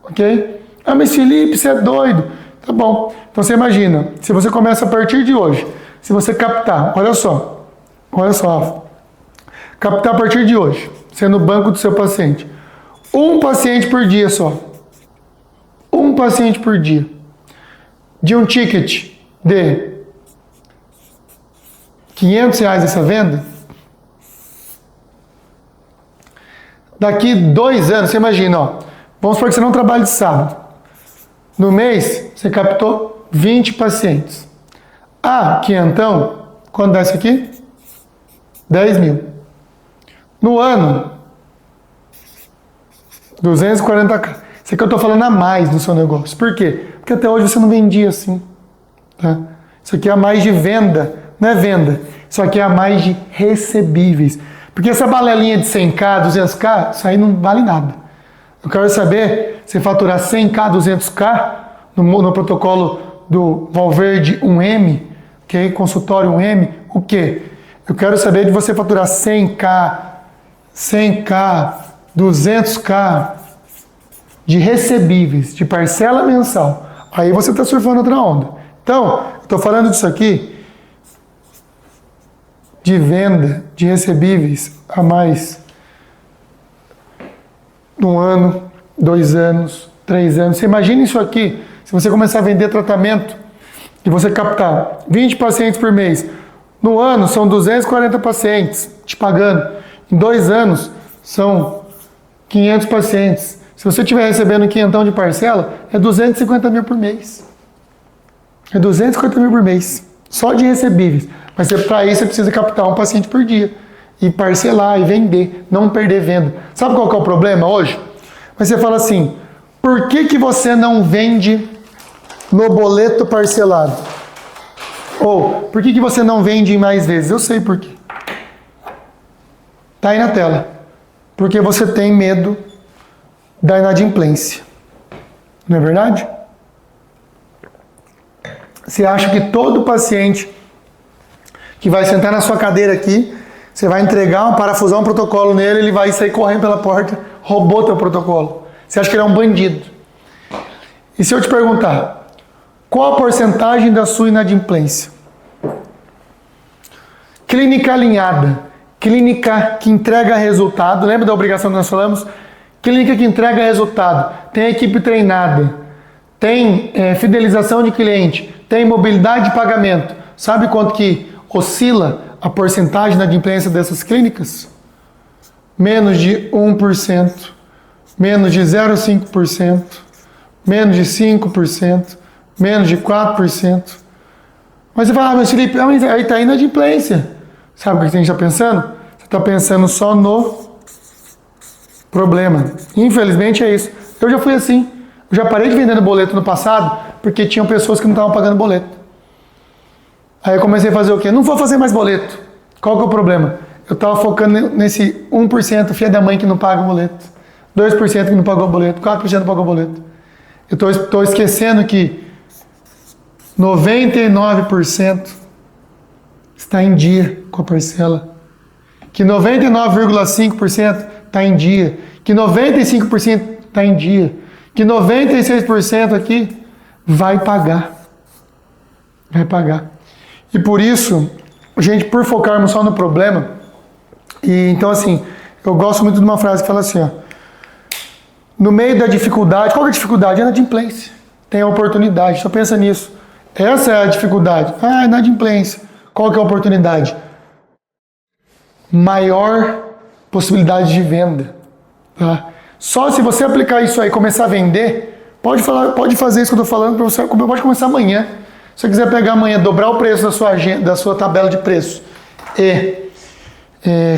Ok? Ah, mas Felipe, você é doido. Tá bom. Então você imagina, se você começa a partir de hoje, se você captar, olha só, Rafa, captar a partir de hoje, sendo o banco do seu paciente, um paciente por dia só, um paciente por dia, de um ticket de 500 reais essa venda, daqui 2 anos, você imagina, ó, vamos supor que você não trabalha de sábado, no mês você captou 20 pacientes, quinhentão, quando dá isso aqui? 10 mil. No ano, 240k. Isso aqui eu estou falando a mais no seu negócio. Por quê? Porque até hoje você não vendia assim. Tá? Isso aqui é a mais de venda, não é venda. Isso aqui é a mais de recebíveis. Porque essa balelinha de 100k, 200k, isso aí não vale nada. Eu quero saber, se faturar 100k, 200k no protocolo do Valverde 1M, okay? Consultório 1M, o quê? Eu quero saber de você faturar 100k, 200k de recebíveis, de parcela mensal. Aí você está surfando outra onda. Então, eu estou falando disso aqui de venda de recebíveis a mais 1 ano, 2 anos, 3 anos. Você imagina isso aqui, se você começar a vender tratamento e você captar 20 pacientes por mês, no ano são 240 pacientes te pagando, em 2 anos são 500 pacientes. Se você estiver recebendo 500 de parcela, é 250 mil por mês. É 250 mil por mês, só de recebíveis. Mas para isso você precisa captar um paciente por dia. E parcelar, e vender, não perder venda. Sabe qual que é o problema hoje? Mas você fala assim, por que você não vende no boleto parcelado? Ou, por que você não vende mais vezes? Eu sei por quê. Tá aí na tela. Porque você tem medo da inadimplência. Não é verdade? Você acha que todo paciente que vai sentar na sua cadeira aqui, você vai entregar, parafusar um protocolo nele, ele vai sair correndo pela porta, roubou teu protocolo. Você acha que ele é um bandido. E se eu te perguntar, qual a porcentagem da sua inadimplência? Clínica alinhada, clínica que entrega resultado, lembra da obrigação que nós falamos? Clínica que entrega resultado, tem equipe treinada, tem fidelização de cliente, tem mobilidade de pagamento. Sabe quanto que oscila a porcentagem de inadimplência dessas clínicas? Menos de 1%, menos de 0,5%, menos de 5%, menos de 4%. Mas você fala, mas Felipe, aí está a inadimplência. Sabe o que a gente está pensando? Você está pensando só no problema. Infelizmente é isso. Eu já fui assim. Eu já parei de vender boleto no passado porque tinham pessoas que não estavam pagando boleto. Aí eu comecei a fazer o quê? Não vou fazer mais boleto. Qual que é o problema? Eu estava focando nesse 1%, filha da mãe que não paga o boleto. 2% que não pagou o boleto. 4% não pagou o boleto. Eu estou esquecendo que 99% está em dia com a parcela. Que 99,5% está em dia. Que 95% está em dia. Que 96% aqui vai pagar. Vai pagar. E por isso, gente, por focarmos só no problema, e então assim, eu gosto muito de uma frase que fala assim, ó, no meio da dificuldade, qual é a dificuldade? É a inadimplência. Tem a oportunidade, só pensa nisso. Essa é a dificuldade. Inadimplência. Qual que é a oportunidade? Maior possibilidade de venda. Tá? Só se você aplicar isso aí e começar a vender, pode fazer isso que eu estou falando para você, pode começar amanhã. Se você quiser pegar amanhã, dobrar o preço da sua tabela de preços e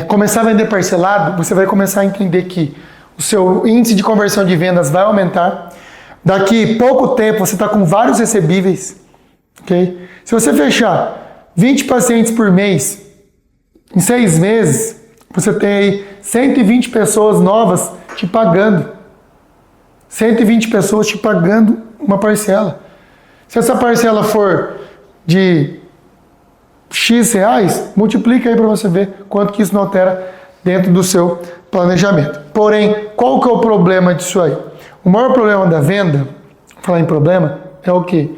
começar a vender parcelado, você vai começar a entender que o seu índice de conversão de vendas vai aumentar. Daqui pouco tempo você está com vários recebíveis. Okay? Se você fechar 20 pacientes por mês, em 6 meses, você tem aí 120 pessoas novas te pagando. 120 pessoas te pagando uma parcela. Se essa parcela for de X reais, multiplica aí para você ver quanto que isso não altera dentro do seu planejamento. Porém, qual que é o problema disso aí? O maior problema da venda, falar em problema, é o quê?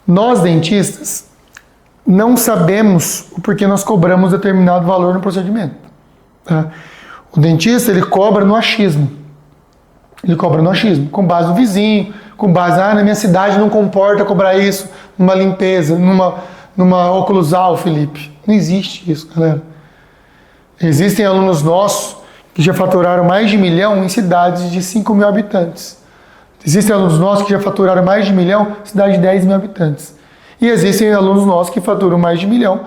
Nós, dentistas, não sabemos o porquê nós cobramos determinado valor no procedimento. Tá? O dentista, ele cobra no achismo. Ele cobra no achismo, com base no vizinho, com base, na minha cidade não comporta cobrar isso, numa limpeza, numa oclusal, Felipe. Não existe isso, galera. Existem alunos nossos que já faturaram mais de 1 milhão em cidades de 5 mil habitantes. Existem alunos nossos que já faturaram mais de 1 milhão em cidades de 10 mil habitantes. E existem alunos nossos que faturam mais de 1 milhão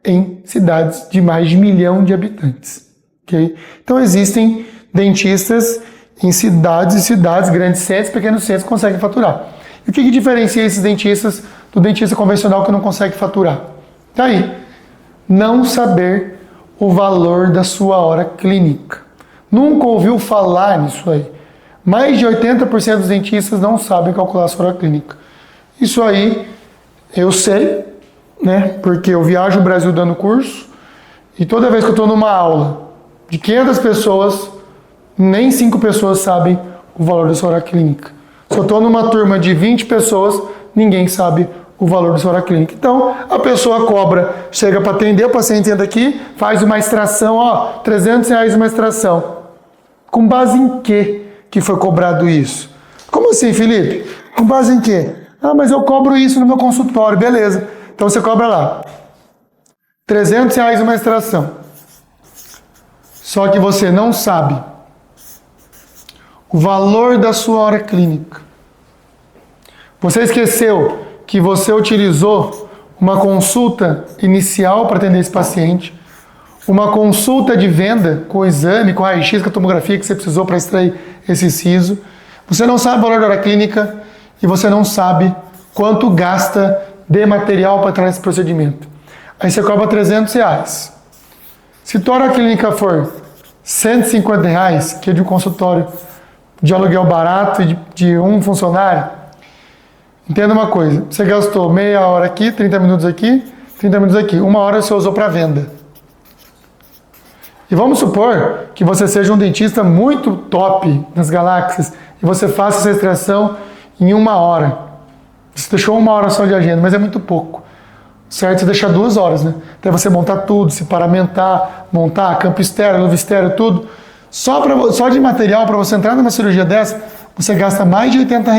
em cidades de mais de 1 milhão de habitantes. Okay? Então existem dentistas em cidades e cidades, grandes centros, pequenos centros, que conseguem faturar. E o que diferencia esses dentistas do dentista convencional que não consegue faturar? Tá aí. Não saber o valor da sua hora clínica. Nunca ouviu falar nisso aí. Mais de 80% dos dentistas não sabem calcular a sua hora clínica. Isso aí eu sei, né? Porque eu viajo o Brasil dando curso e toda vez que eu estou numa aula de 500 pessoas, nem 5 pessoas sabem o valor da sua hora clínica. Se eu estou numa turma de 20 pessoas, ninguém sabe o valor da sua hora clínica. Então, a pessoa cobra, chega para atender, o paciente entra aqui, faz uma extração, R$300 uma extração. Com base em quê que foi cobrado isso? Como assim, Felipe? Com base em quê? Mas eu cobro isso no meu consultório, beleza. Então você cobra lá, R$300 uma extração. Só que você não sabe o valor da sua hora clínica. Você esqueceu que você utilizou uma consulta inicial para atender esse paciente, uma consulta de venda com o exame, com a raio-x, com a tomografia que você precisou para extrair esse siso. Você não sabe o valor da hora clínica e você não sabe quanto gasta de material para trás desse procedimento. Aí você cobra R$300. Se tua hora clínica for R$150, que é de um consultório de aluguel barato e de um funcionário, entenda uma coisa, você gastou meia hora aqui, 30 minutos aqui, 30 minutos aqui, 1 hora você usou para venda. E vamos supor que você seja um dentista muito top nas galáxias e você faça essa extração em 1 hora. Você deixou 1 hora só de agenda, mas é muito pouco. Certo? Você deixa 2 horas, né? Até você montar tudo, se paramentar, montar campo estéreo, luva estéreo, tudo. Só de material, para você entrar numa cirurgia dessa, você gasta mais de R$ 80.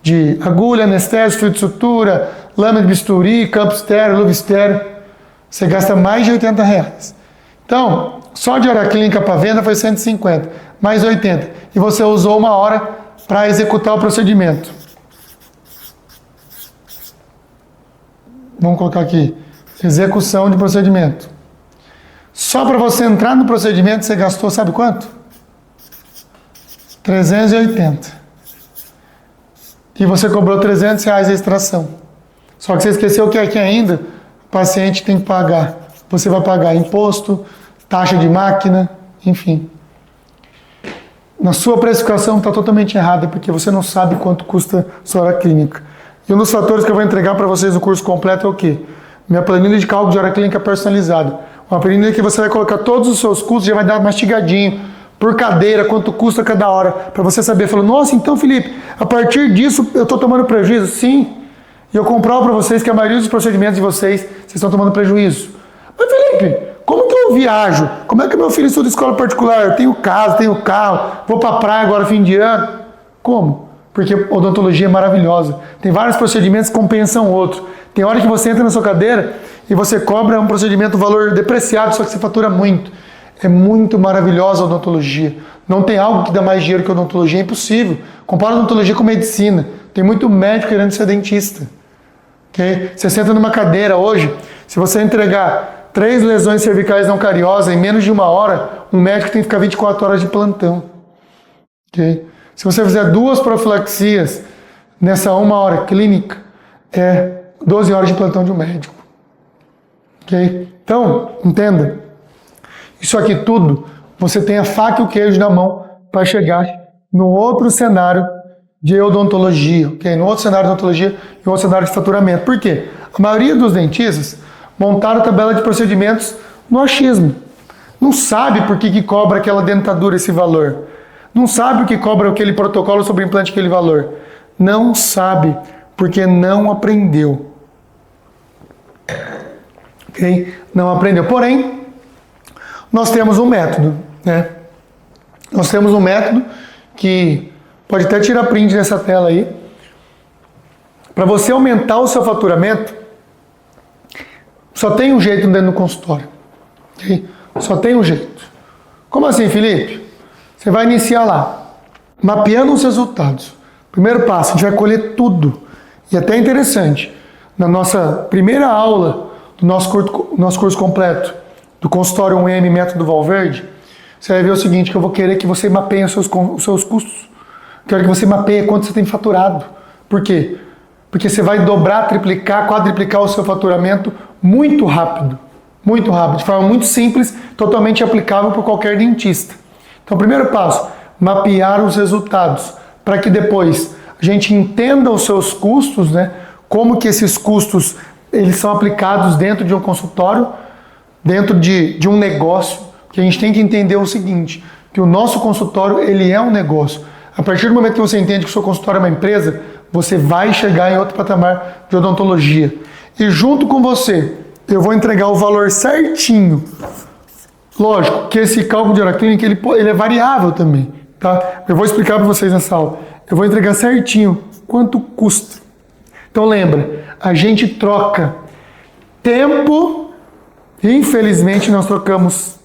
De agulha, anestésico, fio de sutura, lâmina de bisturi, campo estéreo, luva estéreo. Você gasta mais de R$ 80. Então, só de hora clínica para venda foi 150, mais 80. E você usou 1 hora para executar o procedimento. Vamos colocar aqui, execução de procedimento. Só para você entrar no procedimento, você gastou, sabe quanto? 380. E você cobrou R$ 300 a extração. Só que você esqueceu que aqui ainda o paciente tem que pagar. Você vai pagar imposto, taxa de máquina, enfim. Na sua precificação está totalmente errada, porque você não sabe quanto custa a sua hora clínica. E um dos fatores que eu vou entregar para vocês no curso completo é o quê? Minha planilha de cálculo de hora clínica personalizada. Uma planilha que você vai colocar todos os seus custos, já vai dar mastigadinho, por cadeira, quanto custa cada hora, para você saber. Falou, nossa, então Felipe, a partir disso eu estou tomando prejuízo? Sim. E eu comprovo para vocês que a maioria dos procedimentos de vocês estão tomando prejuízo. Mas Felipe, como que eu viajo? Como é que meu filho estuda escola particular? Eu tenho casa, tenho carro, vou para a praia agora fim de ano. Como? Porque odontologia é maravilhosa. Tem vários procedimentos que compensam outro. Tem hora que você entra na sua cadeira e você cobra um procedimento valor depreciado, só que você fatura muito. É muito maravilhosa a odontologia. Não tem algo que dá mais dinheiro que a odontologia, é impossível. Compara a odontologia com medicina. Tem muito médico querendo ser dentista. Okay? Você senta numa cadeira hoje, se você entregar 3 lesões cervicais não cariosas em menos de 1 hora, um médico tem que ficar 24 horas de plantão. Okay? Se você fizer 2 profilaxias nessa 1 hora clínica, é 12 horas de plantão de um médico. Okay? Então, entenda. Isso aqui tudo, você tem a faca e o queijo na mão para chegar no outro cenário de odontologia, ok? No outro cenário de odontologia e outro cenário de faturamento. Por quê? A maioria dos dentistas montaram a tabela de procedimentos no achismo. Não sabe por que cobra aquela dentadura esse valor. Não sabe o que cobra aquele protocolo sobre implante aquele valor. Não sabe porque não aprendeu. Ok? Não aprendeu. Porém, nós temos um método, né? Nós temos um método que pode até tirar print dessa tela aí. Para você aumentar o seu faturamento, só tem um jeito dentro do consultório. Okay? Só tem um jeito. Como assim, Felipe? Você vai iniciar lá, mapeando os resultados. Primeiro passo, a gente vai colher tudo. E até interessante, na nossa primeira aula do nosso curso completo, do consultório 1M Método Valverde, você vai ver o seguinte, que eu vou querer que você mapeie os seus custos. Quero que você mapeie quanto você tem faturado. Por quê? Porque você vai dobrar, triplicar, quadriplicar o seu faturamento muito rápido, de forma muito simples, totalmente aplicável por qualquer dentista. Então, primeiro passo, mapear os resultados, para que depois a gente entenda os seus custos, né? Como que esses custos eles são aplicados dentro de um consultório, dentro de um negócio, que a gente tem que entender o seguinte, que o nosso consultório ele é um negócio. A partir do momento que você entende que o seu consultório é uma empresa, você vai chegar em outro patamar de odontologia. E junto com você, eu vou entregar o valor certinho. Lógico que esse cálculo de hora clínica ele é variável também. Tá? Eu vou explicar para vocês nessa aula. Eu vou entregar certinho quanto custa. Então lembra, a gente troca tempo. Infelizmente nós trocamos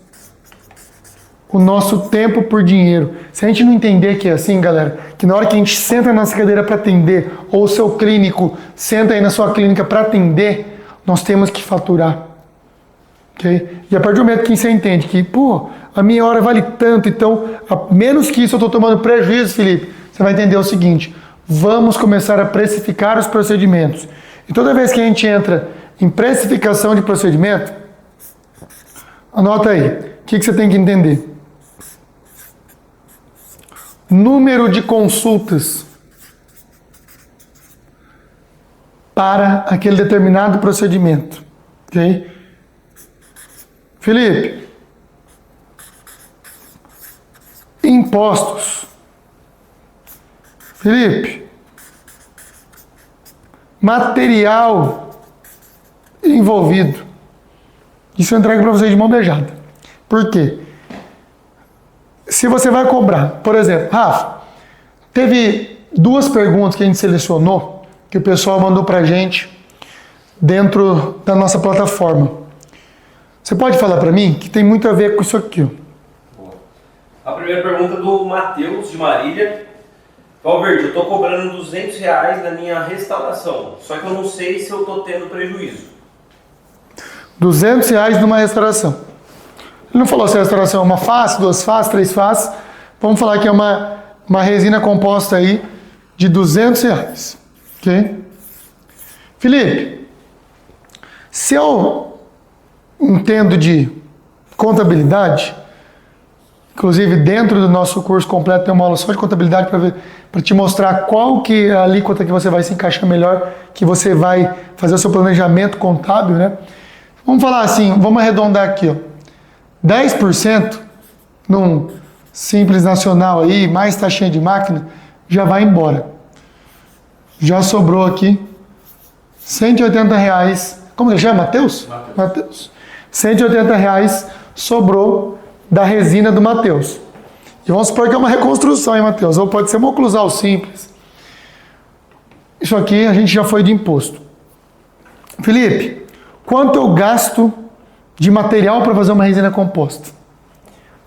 o nosso tempo por dinheiro. Se a gente não entender que é assim, galera, que na hora que a gente senta na nossa cadeira para atender, ou o seu clínico senta aí na sua clínica para atender, nós temos que faturar. Okay? E a partir do momento que você entende que, pô, a minha hora vale tanto, então, a menos que isso eu estou tomando prejuízo, Felipe, você vai entender o seguinte, vamos começar a precificar os procedimentos. E toda vez que a gente entra em precificação de procedimento, anota aí, o que você tem que entender? Número de consultas para aquele determinado procedimento. Ok? Felipe, impostos. Felipe, material envolvido. Isso eu entrego para vocês de mão beijada. Por quê? Se você vai cobrar, por exemplo, Rafa, teve 2 perguntas que a gente selecionou, que o pessoal mandou pra gente dentro da nossa plataforma. Você pode falar para mim que tem muito a ver com isso aqui, ó. A primeira pergunta é do Matheus, de Marília. Valverde, eu estou cobrando R$200 na minha restauração, só que eu não sei se eu estou tendo prejuízo. R$200 numa restauração. Ele não falou se a restauração é uma face, 2 faces, 3 faces. Vamos falar que é uma resina composta aí de R$200. Ok? Felipe, se eu entendo de contabilidade, inclusive dentro do nosso curso completo tem uma aula só de contabilidade para te mostrar qual que é a alíquota que você vai se encaixar melhor, que você vai fazer o seu planejamento contábil, né? Vamos falar assim, vamos arredondar aqui, ó. 10% num Simples Nacional aí, mais taxinha de máquina, já vai embora. Já sobrou aqui R$180. Como ele chama? Matheus? Matheus. R$180 sobrou da resina do Matheus. E vamos supor que é uma reconstrução, hein, Matheus? Ou pode ser uma oclusal simples. Isso aqui a gente já foi de imposto. Felipe, quanto eu gasto de material para fazer uma resina composta?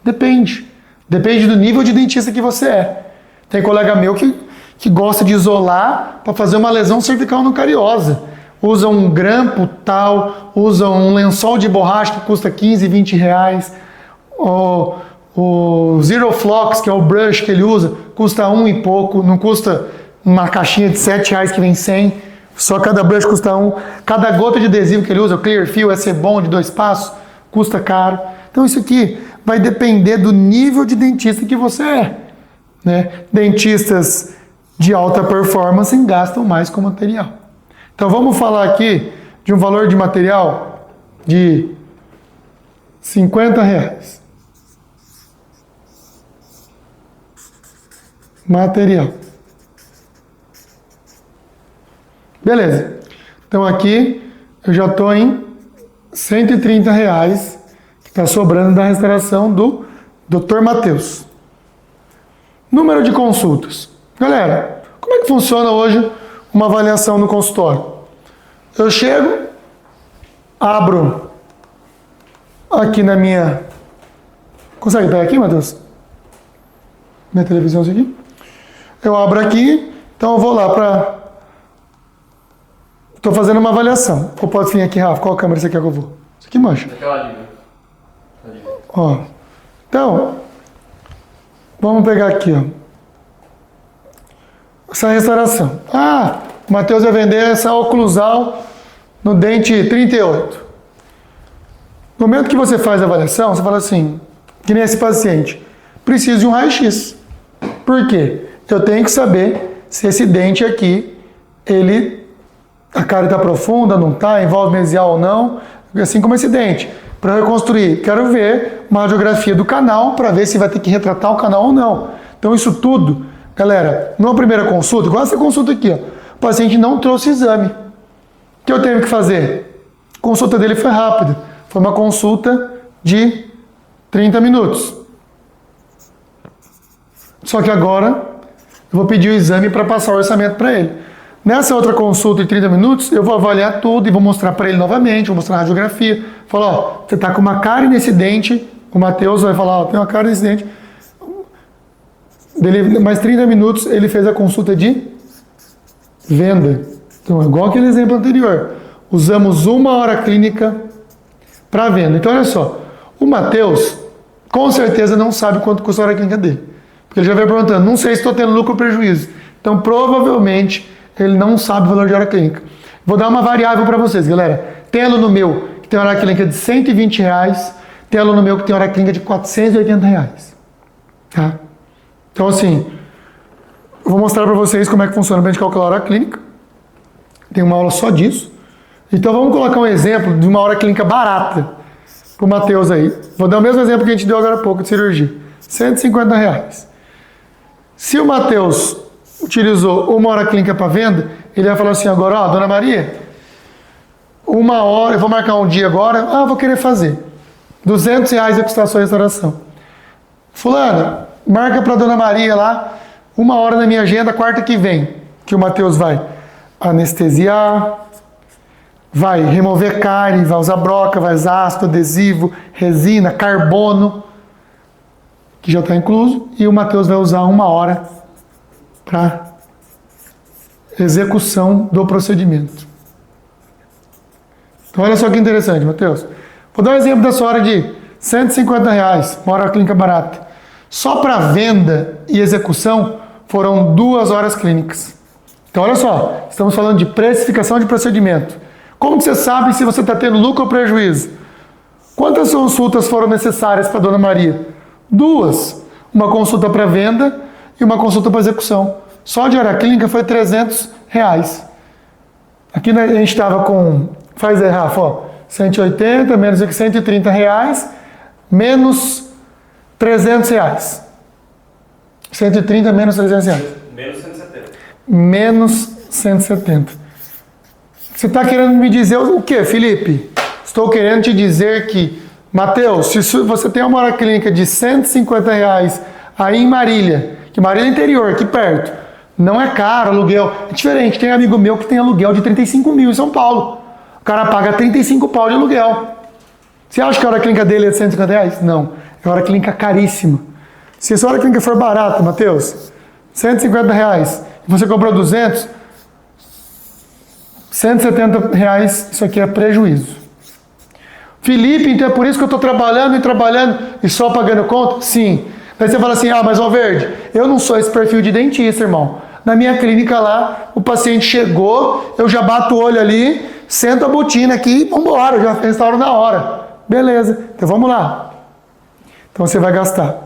Depende. Depende do nível de dentista que você é. Tem colega meu que gosta de isolar para fazer uma lesão cervical no cariosa. Usa um grampo tal, usa um lençol de borracha que custa R$15, R$20. O Zero Flux, que é o brush que ele usa, custa um e pouco, não custa uma caixinha de R$7 que vem 100, só cada brush custa um. Cada gota de adesivo que ele usa, o Clearfield, esse bom de 2 passos, custa caro. Então isso aqui vai depender do nível de dentista que você é, né? Dentistas de alta performance gastam mais com material. Então vamos falar aqui de um valor de material de R$50. Material. Beleza. Então aqui eu já estou em R$130 que está sobrando da restauração do Dr. Matheus. Número de consultas. Galera, como é que funciona hoje uma avaliação no consultório? Eu chego, abro aqui na minha... Consegue pegar aqui, Matheus? Minha televisão aqui? Eu abro aqui, então eu vou lá para... Estou fazendo uma avaliação. Ou pode vir aqui, Rafa, qual câmera você quer que eu vou? Isso aqui, mancha. Aquela ali, né? Ali. Ó. Então, vamos pegar aqui, ó. Essa restauração. Ah, o Matheus vai vender essa oclusal no dente 38. No momento que você faz a avaliação, você fala assim, que nem esse paciente, preciso de um raio-x. Por quê? Eu tenho que saber se esse dente aqui, a cárie está profunda, não está, envolve mesial ou não, assim como esse dente. Para reconstruir, quero ver uma radiografia do canal para ver se vai ter que retratar o canal ou não. Então isso tudo, galera, numa primeira consulta, igual essa consulta aqui, ó, o paciente não trouxe exame. O que eu tenho que fazer? A consulta dele foi rápida. Foi uma consulta de 30 minutos. Só que agora eu vou pedir o exame para passar o orçamento para ele. Nessa outra consulta de 30 minutos, eu vou avaliar tudo e vou mostrar para ele novamente, vou mostrar a radiografia. Falar, ó, você está com uma cárie nesse dente, o Matheus vai falar, ó, tem uma cárie nesse dente. Mais 30 minutos, ele fez a consulta de venda. Então, igual aquele exemplo anterior. Usamos 1 hora clínica para venda. Então, olha só, o Matheus, com certeza, não sabe quanto custa a hora clínica dele. Porque ele já veio perguntando, não sei se estou tendo lucro ou prejuízo. Então, provavelmente, ele não sabe o valor de hora clínica. Vou dar uma variável para vocês, galera. Tem aluno meu que tem hora clínica de R$120, tem aluno meu que tem hora clínica de R$480. Tá? Então, assim, eu vou mostrar para vocês como é que funciona para a gente calcular a hora clínica. Tem uma aula só disso. Então, vamos colocar um exemplo de uma hora clínica barata para o Matheus aí. Vou dar o mesmo exemplo que a gente deu agora há pouco de cirurgia. R$150. Se o Matheus utilizou 1 hora clínica para venda, ele vai falar assim agora, ó, dona Maria, 1 hora, eu vou marcar um dia agora, vou querer fazer. R$200 vai custar a sua restauração. fulana, marca para Dona Maria lá, 1 hora na minha agenda, quarta que vem, que o Matheus vai anestesiar, vai remover cárie, vai usar broca, vai usar ácido adesivo, resina, carbono, que já está incluso, e o Matheus vai usar 1 hora para execução do procedimento. Então olha só que interessante, Matheus. Vou dar um exemplo da sua hora de R$150, uma hora clínica barata. Só para venda e execução foram 2 horas clínicas. Então olha só, estamos falando de precificação de procedimento. Como que você sabe se você está tendo lucro ou prejuízo? Quantas consultas foram necessárias para Dona Maria? 2. Uma consulta para venda e uma consulta para execução. Só de hora clínica foi R$300. Aqui a gente estava com, faz aí, Rafa, ó, 180 menos aqui R$130, menos R$300. 130 menos R$300. Menos 170. Menos 170. Você está querendo me dizer o quê, Felipe? Estou querendo te dizer que, Matheus, se você tem uma hora clínica de R$150 aí em Marília, que Marília é interior, aqui perto, não é caro aluguel, é diferente. Tem amigo meu que tem aluguel de 35 mil em São Paulo. O cara paga 35 pau de aluguel. Você acha que a hora clínica dele é de R$150? Não, é uma hora clínica caríssima. Se essa hora clínica for barata, Matheus, R$150, e você comprou 200, R$170, isso aqui é prejuízo. Felipe, então é por isso que eu estou trabalhando e só pagando conta? Sim. Daí você fala assim, mas Valverde, eu não sou esse perfil de dentista, irmão. Na minha clínica lá, o paciente chegou, eu já bato o olho ali, sento a botina aqui e vambora, eu já restauro na hora. Beleza, então vamos lá. Então você vai gastar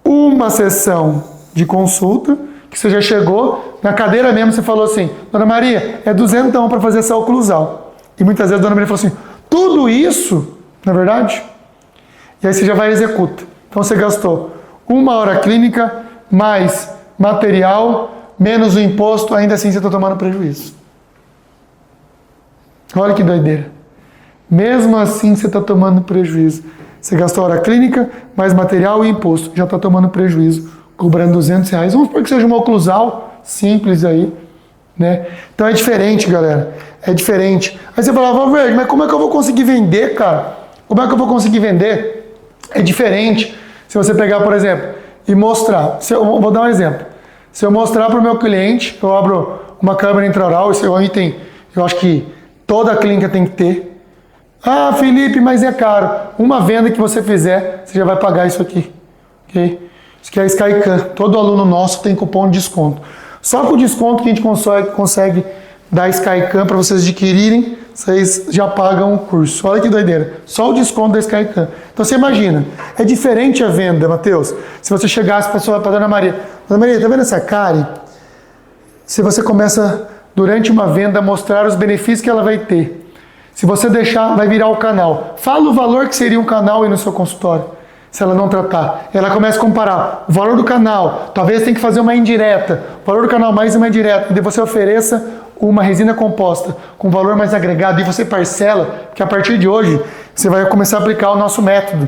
uma sessão de consulta, que você já chegou, na cadeira mesmo você falou assim, Dona Maria, é 200 para fazer essa oclusal. E muitas vezes a Dona Maria falou assim, tudo isso, na verdade? E aí você já vai e executa. Então você gastou 1 hora clínica, mais material, menos o imposto, ainda assim você está tomando prejuízo. Olha que doideira. Mesmo assim você está tomando prejuízo. Você gastou hora clínica, mais material e imposto. Já está tomando prejuízo, cobrando R$200. Vamos supor que seja uma oclusal simples aí, né? Então é diferente, galera. É diferente. Aí você fala, Valverde, mas como é que eu vou conseguir vender, cara? Como é que eu vou conseguir vender? É diferente se você pegar, por exemplo, e mostrar. Eu vou dar um exemplo. Se eu mostrar para o meu cliente, eu abro uma câmera intraoral, esse é um item, eu acho que toda a clínica tem que ter. Ah, Felipe, mas é caro. Uma venda que você fizer, você já vai pagar isso aqui. Ok? Isso aqui é a Skycan. Todo aluno nosso tem cupom de desconto. Só com o desconto que a gente consegue dar Skycan para vocês adquirirem, vocês já pagam o curso. Olha que doideira. Só o desconto da Skycan. Então você imagina, é diferente a venda, Matheus. Se você chegasse para Dona Maria, Dona Maria, tá vendo essa cárie? Se você começa, durante uma venda, a mostrar os benefícios que ela vai ter. Se você deixar, vai virar o canal. Fala o valor que seria um canal aí no seu consultório, se ela não tratar. Ela começa a comparar o valor do canal, talvez tenha que fazer uma indireta, o valor do canal mais uma indireta, e daí você ofereça uma resina composta com valor mais agregado e você parcela, que a partir de hoje você vai começar a aplicar o nosso método,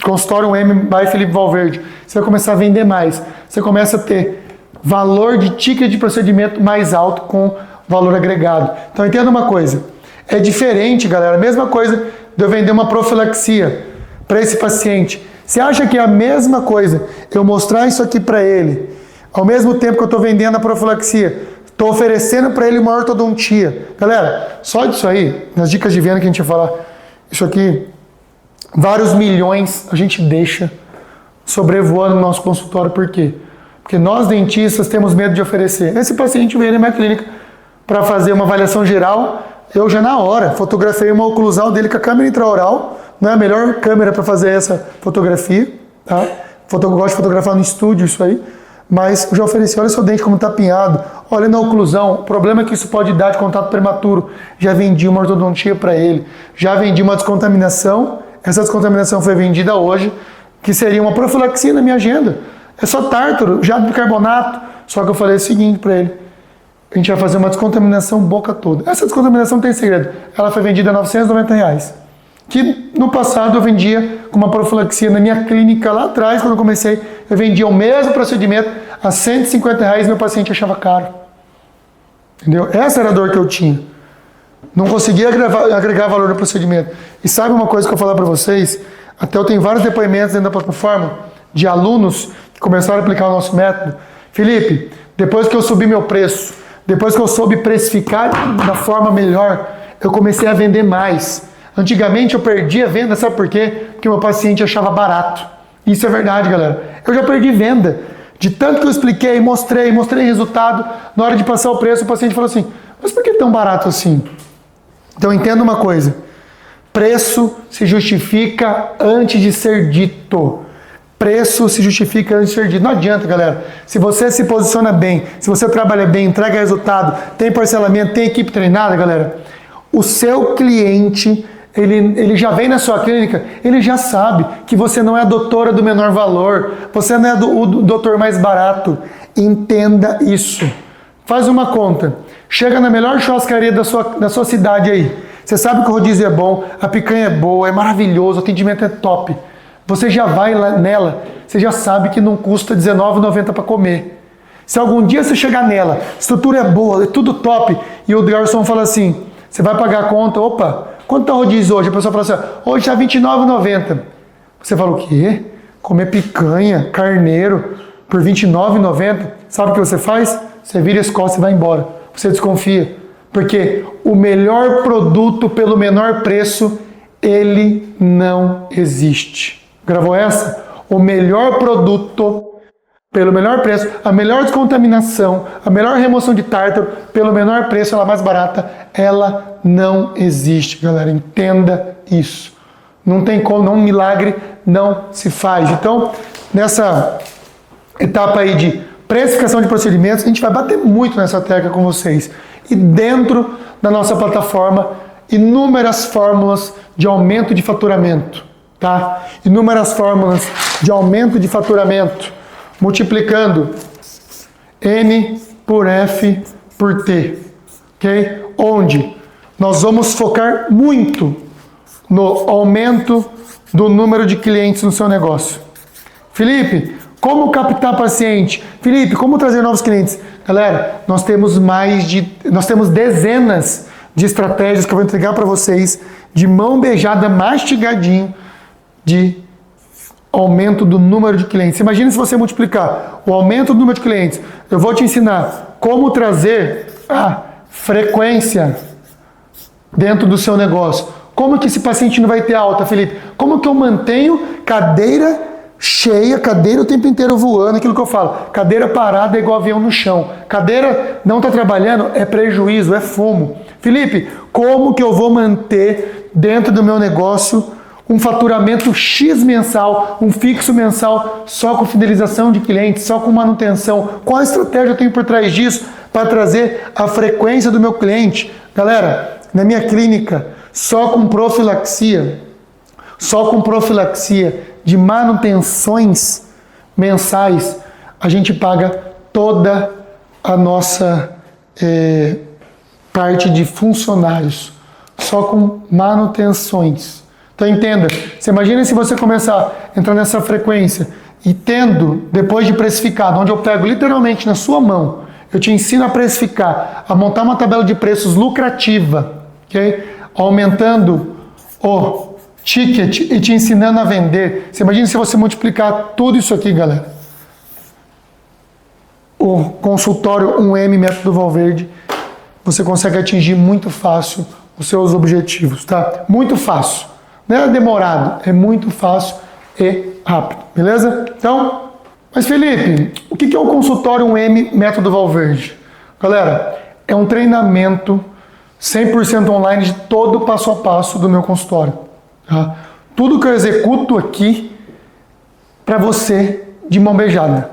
Consultório M by Felipe Valverde. Você vai começar a vender mais, você começa a ter valor de ticket de procedimento mais alto com valor agregado. Então entenda uma coisa, é diferente, galera, a mesma coisa de eu vender uma profilaxia para esse paciente. Você acha que é a mesma coisa eu mostrar isso aqui para ele, ao mesmo tempo que eu estou vendendo a profilaxia, estou oferecendo para ele uma ortodontia. Galera, só disso aí, nas dicas de venda que a gente vai falar, isso aqui, vários milhões a gente deixa sobrevoando no nosso consultório. Por quê? Porque nós dentistas temos medo de oferecer. Esse paciente veio na minha clínica para fazer uma avaliação geral, eu já na hora fotografei uma oclusal dele com a câmera intraoral, não é a melhor câmera para fazer essa fotografia, tá? Eu gosto de fotografar no estúdio isso aí, mas eu já ofereci, olha seu dente como está apinhado, olha na oclusão, o problema que isso pode dar de contato prematuro, já vendi uma ortodontia para ele, já vendi uma descontaminação, essa descontaminação foi vendida hoje, que seria uma profilaxia na minha agenda, é só tártaro, já de bicarbonato, só que eu falei o seguinte para ele, a gente vai fazer uma descontaminação boca toda. Essa descontaminação tem segredo. Ela foi vendida a R$990. que no passado eu vendia com uma profilaxia na minha clínica lá atrás, quando eu comecei, eu vendia o mesmo procedimento a R$150 e meu paciente achava caro. Entendeu? Essa era a dor que eu tinha. Não conseguia agregar valor no procedimento. E sabe uma coisa que eu vou falar para vocês? Até eu tenho vários depoimentos dentro da plataforma de alunos que começaram a aplicar o nosso método. Felipe, depois que eu subi meu preço, depois que eu soube precificar da forma melhor, eu comecei a vender mais. Antigamente eu perdia venda, sabe por quê? Porque meu paciente achava barato. Isso é verdade, galera. Eu já perdi venda. De tanto que eu expliquei, mostrei resultado, na hora de passar o preço, o paciente falou assim, mas por que tão barato assim? Então entenda uma coisa, preço se justifica antes de ser dito. Preço se justifica antes de ser dito. Não adianta, galera. Se você se posiciona bem, se você trabalha bem, entrega resultado, tem parcelamento, tem equipe treinada, galera, o seu cliente, ele já vem na sua clínica, ele já sabe que você não é a doutora do menor valor, você não é o doutor mais barato. Entenda isso. Faz uma conta. Chega na melhor churrascaria da sua cidade aí. Você sabe que o rodízio é bom, a picanha é boa, é maravilhoso, o atendimento é top. Você já vai lá nela, você já sabe que não custa R$19,90 para comer. Se algum dia você chegar nela, a estrutura é boa, é tudo top, e o garçom fala assim, você vai pagar a conta, opa, quanto está o rodízio hoje? A pessoa fala assim, hoje está R$29,90. Você fala o quê? Comer picanha, carneiro, por R$29,90? Sabe o que você faz? Você vira as costas e vai embora. Você desconfia. Porque o melhor produto pelo menor preço, ele não existe. Gravou essa? O melhor produto pelo menor preço, a melhor descontaminação, a melhor remoção de tártaro, pelo menor preço, ela mais barata, ela não existe, galera. Entenda isso. Não tem como, um milagre não se faz. Então, nessa etapa aí de precificação de procedimentos, a gente vai bater muito nessa tecla com vocês. E dentro da nossa plataforma, inúmeras fórmulas de aumento de faturamento, tá? Inúmeras fórmulas de aumento de faturamento, multiplicando N por F por T, ok? Onde nós vamos focar muito no aumento do número de clientes no seu negócio. Felipe, como captar paciente? Felipe, como trazer novos clientes? Galera, nós temos dezenas de estratégias que eu vou entregar para vocês de mão beijada, mastigadinho, de aumento do número de clientes. Imagina se você multiplicar o aumento do número de clientes. Eu vou te ensinar como trazer a frequência dentro do seu negócio. Como que esse paciente não vai ter alta, Felipe? Como que eu mantenho cadeira cheia, cadeira o tempo inteiro voando, aquilo que eu falo, cadeira parada é igual avião no chão, cadeira não está trabalhando é prejuízo, é fumo. Felipe, como que eu vou manter dentro do meu negócio um faturamento X mensal, um fixo mensal, só com fidelização de clientes, só com manutenção? Qual a estratégia eu tenho por trás disso para trazer a frequência do meu cliente? Galera, na minha clínica, só com profilaxia de manutenções mensais, a gente paga toda a nossa parte de funcionários, só com manutenções. Então entenda, você imagina se você começar a entrar nessa frequência e tendo, depois de precificado, onde eu pego literalmente na sua mão, eu te ensino a precificar, a montar uma tabela de preços lucrativa, ok? Aumentando o ticket e te ensinando a vender. Você imagina se você multiplicar tudo isso aqui, galera. O consultório 1M Método Valverde, você consegue atingir muito fácil os seus objetivos, tá? Muito fácil. Não é demorado, é muito fácil e rápido, beleza? Então, mas Felipe, o que é o consultório 1M Método Valverde? Galera, é um treinamento 100% online de todo o passo a passo do meu consultório. Tá? Tudo que eu executo aqui para você de mão beijada.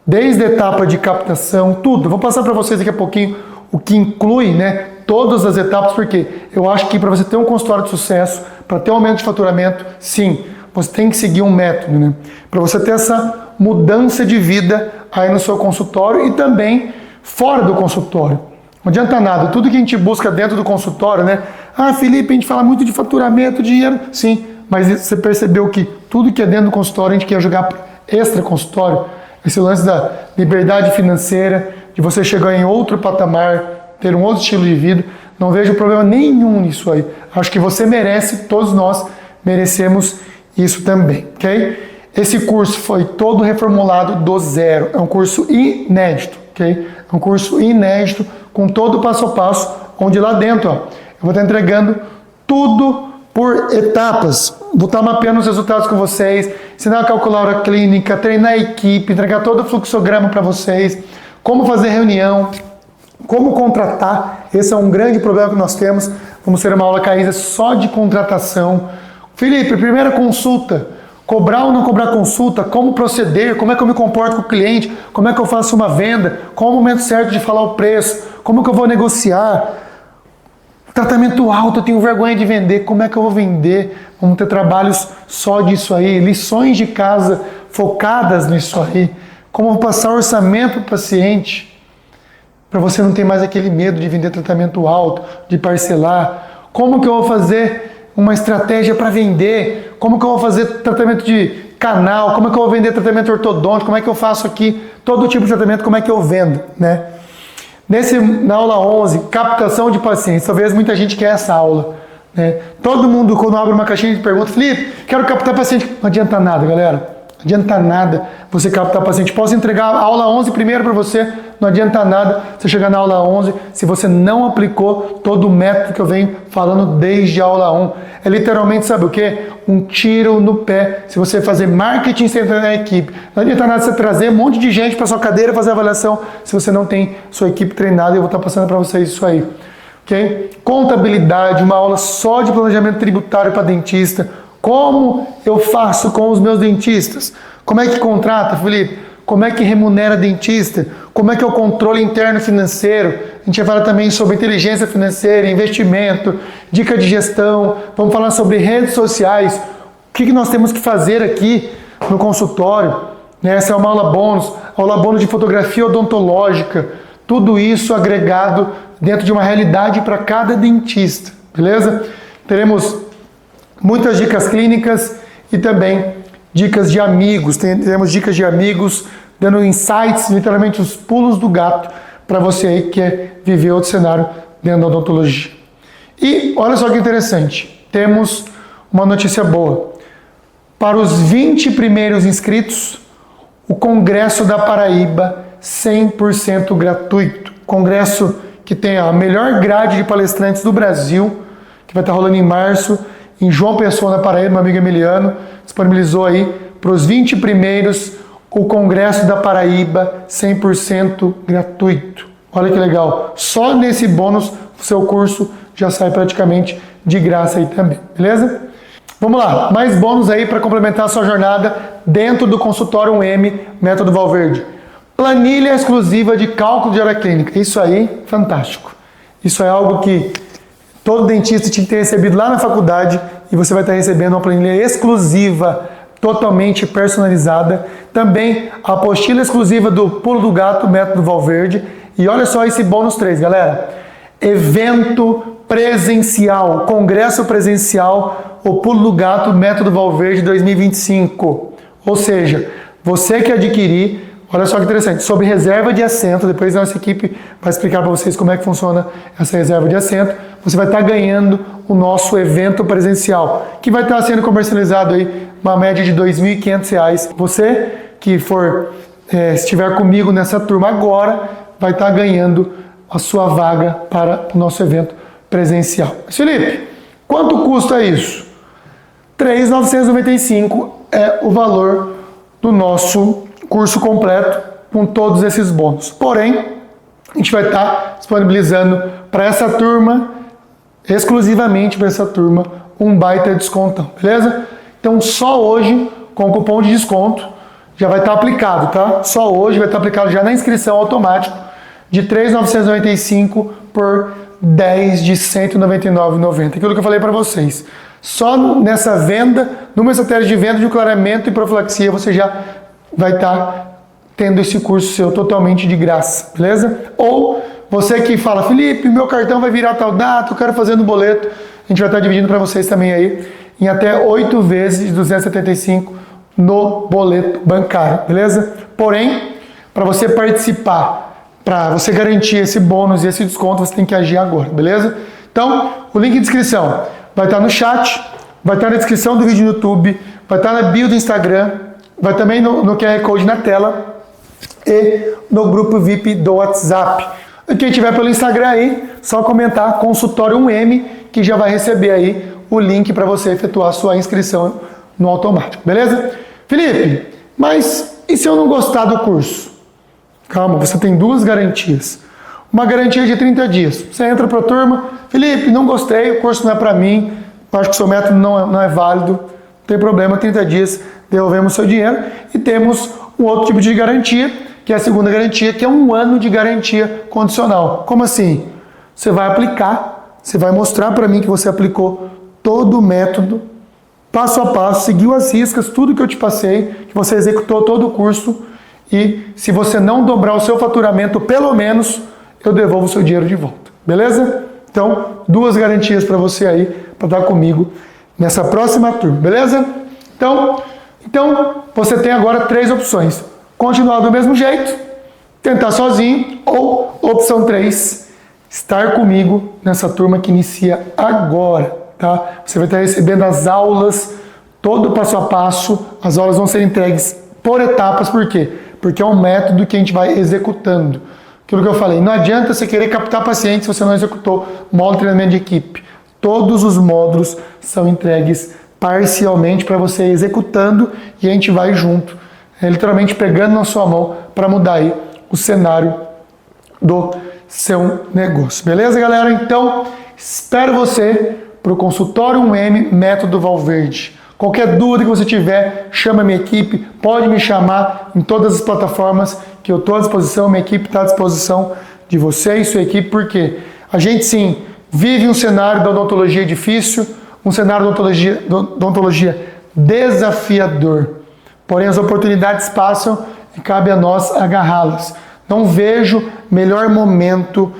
Desde a etapa de captação, tudo. Eu vou passar para vocês daqui a pouquinho o que inclui, né, todas as etapas, porque eu acho que para você ter um consultório de sucesso, para ter um aumento de faturamento, sim, você tem que seguir um método, né? Para você ter essa mudança de vida aí no seu consultório e também fora do consultório. Não adianta nada, tudo que a gente busca dentro do consultório, né? Ah, Felipe, a gente fala muito de faturamento, dinheiro. Sim, mas você percebeu que tudo que é dentro do consultório a gente quer jogar extra consultório? Esse lance da liberdade financeira, de você chegar em outro patamar, ter um outro estilo de vida. Não vejo problema nenhum nisso aí. Acho que você merece, todos nós merecemos isso também, ok? Esse curso foi todo reformulado do zero. É um curso inédito, ok? É um curso inédito com todo o passo a passo, onde lá dentro, ó, eu vou estar entregando tudo por etapas. Vou estar mapeando os resultados com vocês, ensinar a calcular a hora clínica, treinar a equipe, entregar todo o fluxograma para vocês, como fazer reunião, como contratar. Esse é um grande problema que nós temos. Vamos ter uma aula Caísa só de contratação. Felipe, primeira consulta, cobrar ou não cobrar consulta, como proceder, como é que eu me comporto com o cliente, como é que eu faço uma venda, qual o momento certo de falar o preço, como que eu vou negociar. Tratamento alto, eu tenho vergonha de vender, como é que eu vou vender? Vamos ter trabalhos só disso aí, lições de casa focadas nisso aí, como eu vou passar orçamento para o paciente, para você não ter mais aquele medo de vender tratamento alto, de parcelar, como que eu vou fazer uma estratégia para vender, como que eu vou fazer tratamento de canal, como é que eu vou vender tratamento ortodôntico, como é que eu faço aqui todo tipo de tratamento, como é que eu vendo, né? Na aula 11, captação de pacientes, talvez muita gente quer essa aula, né? Todo mundo, quando abre uma caixinha de perguntas, Felipe, quero captar paciente. Não adianta nada, galera. Não adianta nada você captar paciente. Posso entregar a aula 11 primeiro para você, não adianta nada você chegar na aula 11 se você não aplicou todo o método que eu venho falando desde a aula 1. É literalmente, sabe o quê? Um tiro no pé. Se você fazer marketing sem treinar a equipe, não adianta nada você trazer um monte de gente para sua cadeira fazer avaliação se você não tem sua equipe treinada. Eu vou estar passando para vocês isso aí. Okay? Contabilidade, uma aula só de planejamento tributário para dentista. Como eu faço com os meus dentistas? Como é que contrata, Felipe? Como é que remunera dentista? Como é que é o controle interno financeiro? A gente vai falar também sobre inteligência financeira, investimento, dica de gestão. Vamos falar sobre redes sociais. O que nós temos que fazer aqui no consultório? Essa é uma aula bônus de fotografia odontológica. Tudo isso agregado dentro de uma realidade para cada dentista, beleza? Teremos muitas dicas clínicas e também dicas de amigos. Teremos dicas de amigos, dando insights, literalmente os pulos do gato, para você aí que quer viver outro cenário dentro da odontologia. E olha só que interessante, temos uma notícia boa. Para os 20 primeiros inscritos, o Congresso da Paraíba 100% gratuito. Congresso que tem a melhor grade de palestrantes do Brasil, que vai estar rolando em março, em João Pessoa, na Paraíba. Meu amigo Emiliano disponibilizou aí para os 20 primeiros o Congresso da Paraíba 100% gratuito. Olha que legal. Só nesse bônus o seu curso já sai praticamente de graça aí também, beleza? Vamos lá, mais bônus aí para complementar a sua jornada dentro do consultório 1M Método Valverde. Planilha exclusiva de cálculo de hora clínica. Isso aí, fantástico. Isso é algo que todo dentista tinha que ter recebido lá na faculdade e você vai estar recebendo uma planilha exclusiva, totalmente personalizada. Também a apostila exclusiva do Pulo do Gato, Método Valverde. E olha só esse bônus 3, galera. Evento presencial, congresso presencial, o Pulo do Gato, Método Valverde 2025. Ou seja, você que adquirir, olha só que interessante, sobre reserva de assento, depois a nossa equipe vai explicar para vocês como é que funciona essa reserva de assento, você vai estar ganhando o nosso evento presencial, que vai estar sendo comercializado aí uma média de R$ 2.500. Você que estiver comigo nessa turma agora, vai estar ganhando a sua vaga para o nosso evento presencial. Felipe, quanto custa isso? R$ 3.995 é o valor do nosso curso completo com todos esses bônus. Porém, a gente vai estar disponibilizando para essa turma, exclusivamente para essa turma, um baita descontão, beleza? Então, só hoje, com o cupom de desconto, já vai estar aplicado, tá? Só hoje vai estar aplicado já na inscrição automática de R$ 3.995 por 10 de R$ 199,90. Aquilo que eu falei para vocês. Só nessa venda, numa estratégia de venda de clareamento e profilaxia, você já vai estar tendo esse curso seu totalmente de graça, beleza? Ou você que fala, Felipe, meu cartão vai virar tal data, eu quero fazer no boleto, a gente vai estar dividindo para vocês também aí em até 8 vezes de 275 no boleto bancário, beleza? Porém, para você participar, para você garantir esse bônus e esse desconto, você tem que agir agora, beleza? Então, o link de inscrição vai estar no chat, vai estar na descrição do vídeo no YouTube, vai estar na bio do Instagram, vai também no QR Code na tela e no grupo VIP do WhatsApp. E quem tiver pelo Instagram aí, só comentar consultório 1M que já vai receber aí o link para você efetuar a sua inscrição no automático, beleza? Felipe, mas e se eu não gostar do curso? Calma, você tem duas garantias. Uma garantia de 30 dias. Você entra para a turma, Felipe, não gostei, o curso não é para mim, acho que o seu método não é válido, não tem problema, 30 dias, devolvemos o seu dinheiro. E temos um outro tipo de garantia, que é a segunda garantia, que é 1 ano de garantia condicional. Como assim? Você vai aplicar, você vai mostrar para mim que você aplicou todo o método, passo a passo, seguiu as riscas, tudo que eu te passei, que você executou todo o curso, e se você não dobrar o seu faturamento, pelo menos, eu devolvo o seu dinheiro de volta. Beleza? Então, 2 garantias para você aí, para estar comigo nessa próxima turma. Beleza? Então, você tem agora 3 opções. Continuar do mesmo jeito, tentar sozinho, ou opção 3, estar comigo nessa turma que inicia agora. Tá? Você vai estar recebendo as aulas, todo passo a passo, as aulas vão ser entregues por etapas, por quê? Porque é um método que a gente vai executando. Aquilo que eu falei, não adianta você querer captar pacientes se você não executou módulo de treinamento de equipe. Todos os módulos são entregues parcialmente para você ir executando e a gente vai junto, literalmente pegando na sua mão para mudar aí o cenário do seu negócio. Beleza, galera? Então, espero você para o consultório 1M Método Valverde. Qualquer dúvida que você tiver, chama a minha equipe, pode me chamar em todas as plataformas que eu estou à disposição, minha equipe está à disposição de você e sua equipe, porque a gente sim vive um cenário da odontologia difícil, um cenário da odontologia desafiador. Porém, as oportunidades passam e cabe a nós agarrá-las. Não vejo melhor momento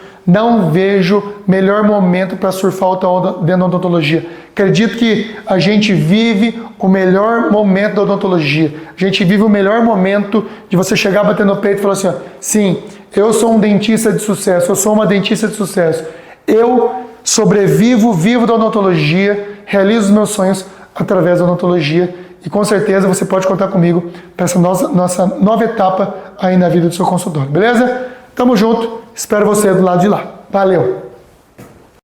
para surfar outra onda dentro da odontologia. Acredito que a gente vive o melhor momento da odontologia. A gente vive o melhor momento de você chegar batendo no peito e falar assim, ó, sim, eu sou um dentista de sucesso, eu sou uma dentista de sucesso. Eu sobrevivo, vivo da odontologia, realizo os meus sonhos através da odontologia e com certeza você pode contar comigo para essa nossa nova etapa aí na vida do seu consultório, beleza? Tamo junto, espero você do lado de lá. Valeu!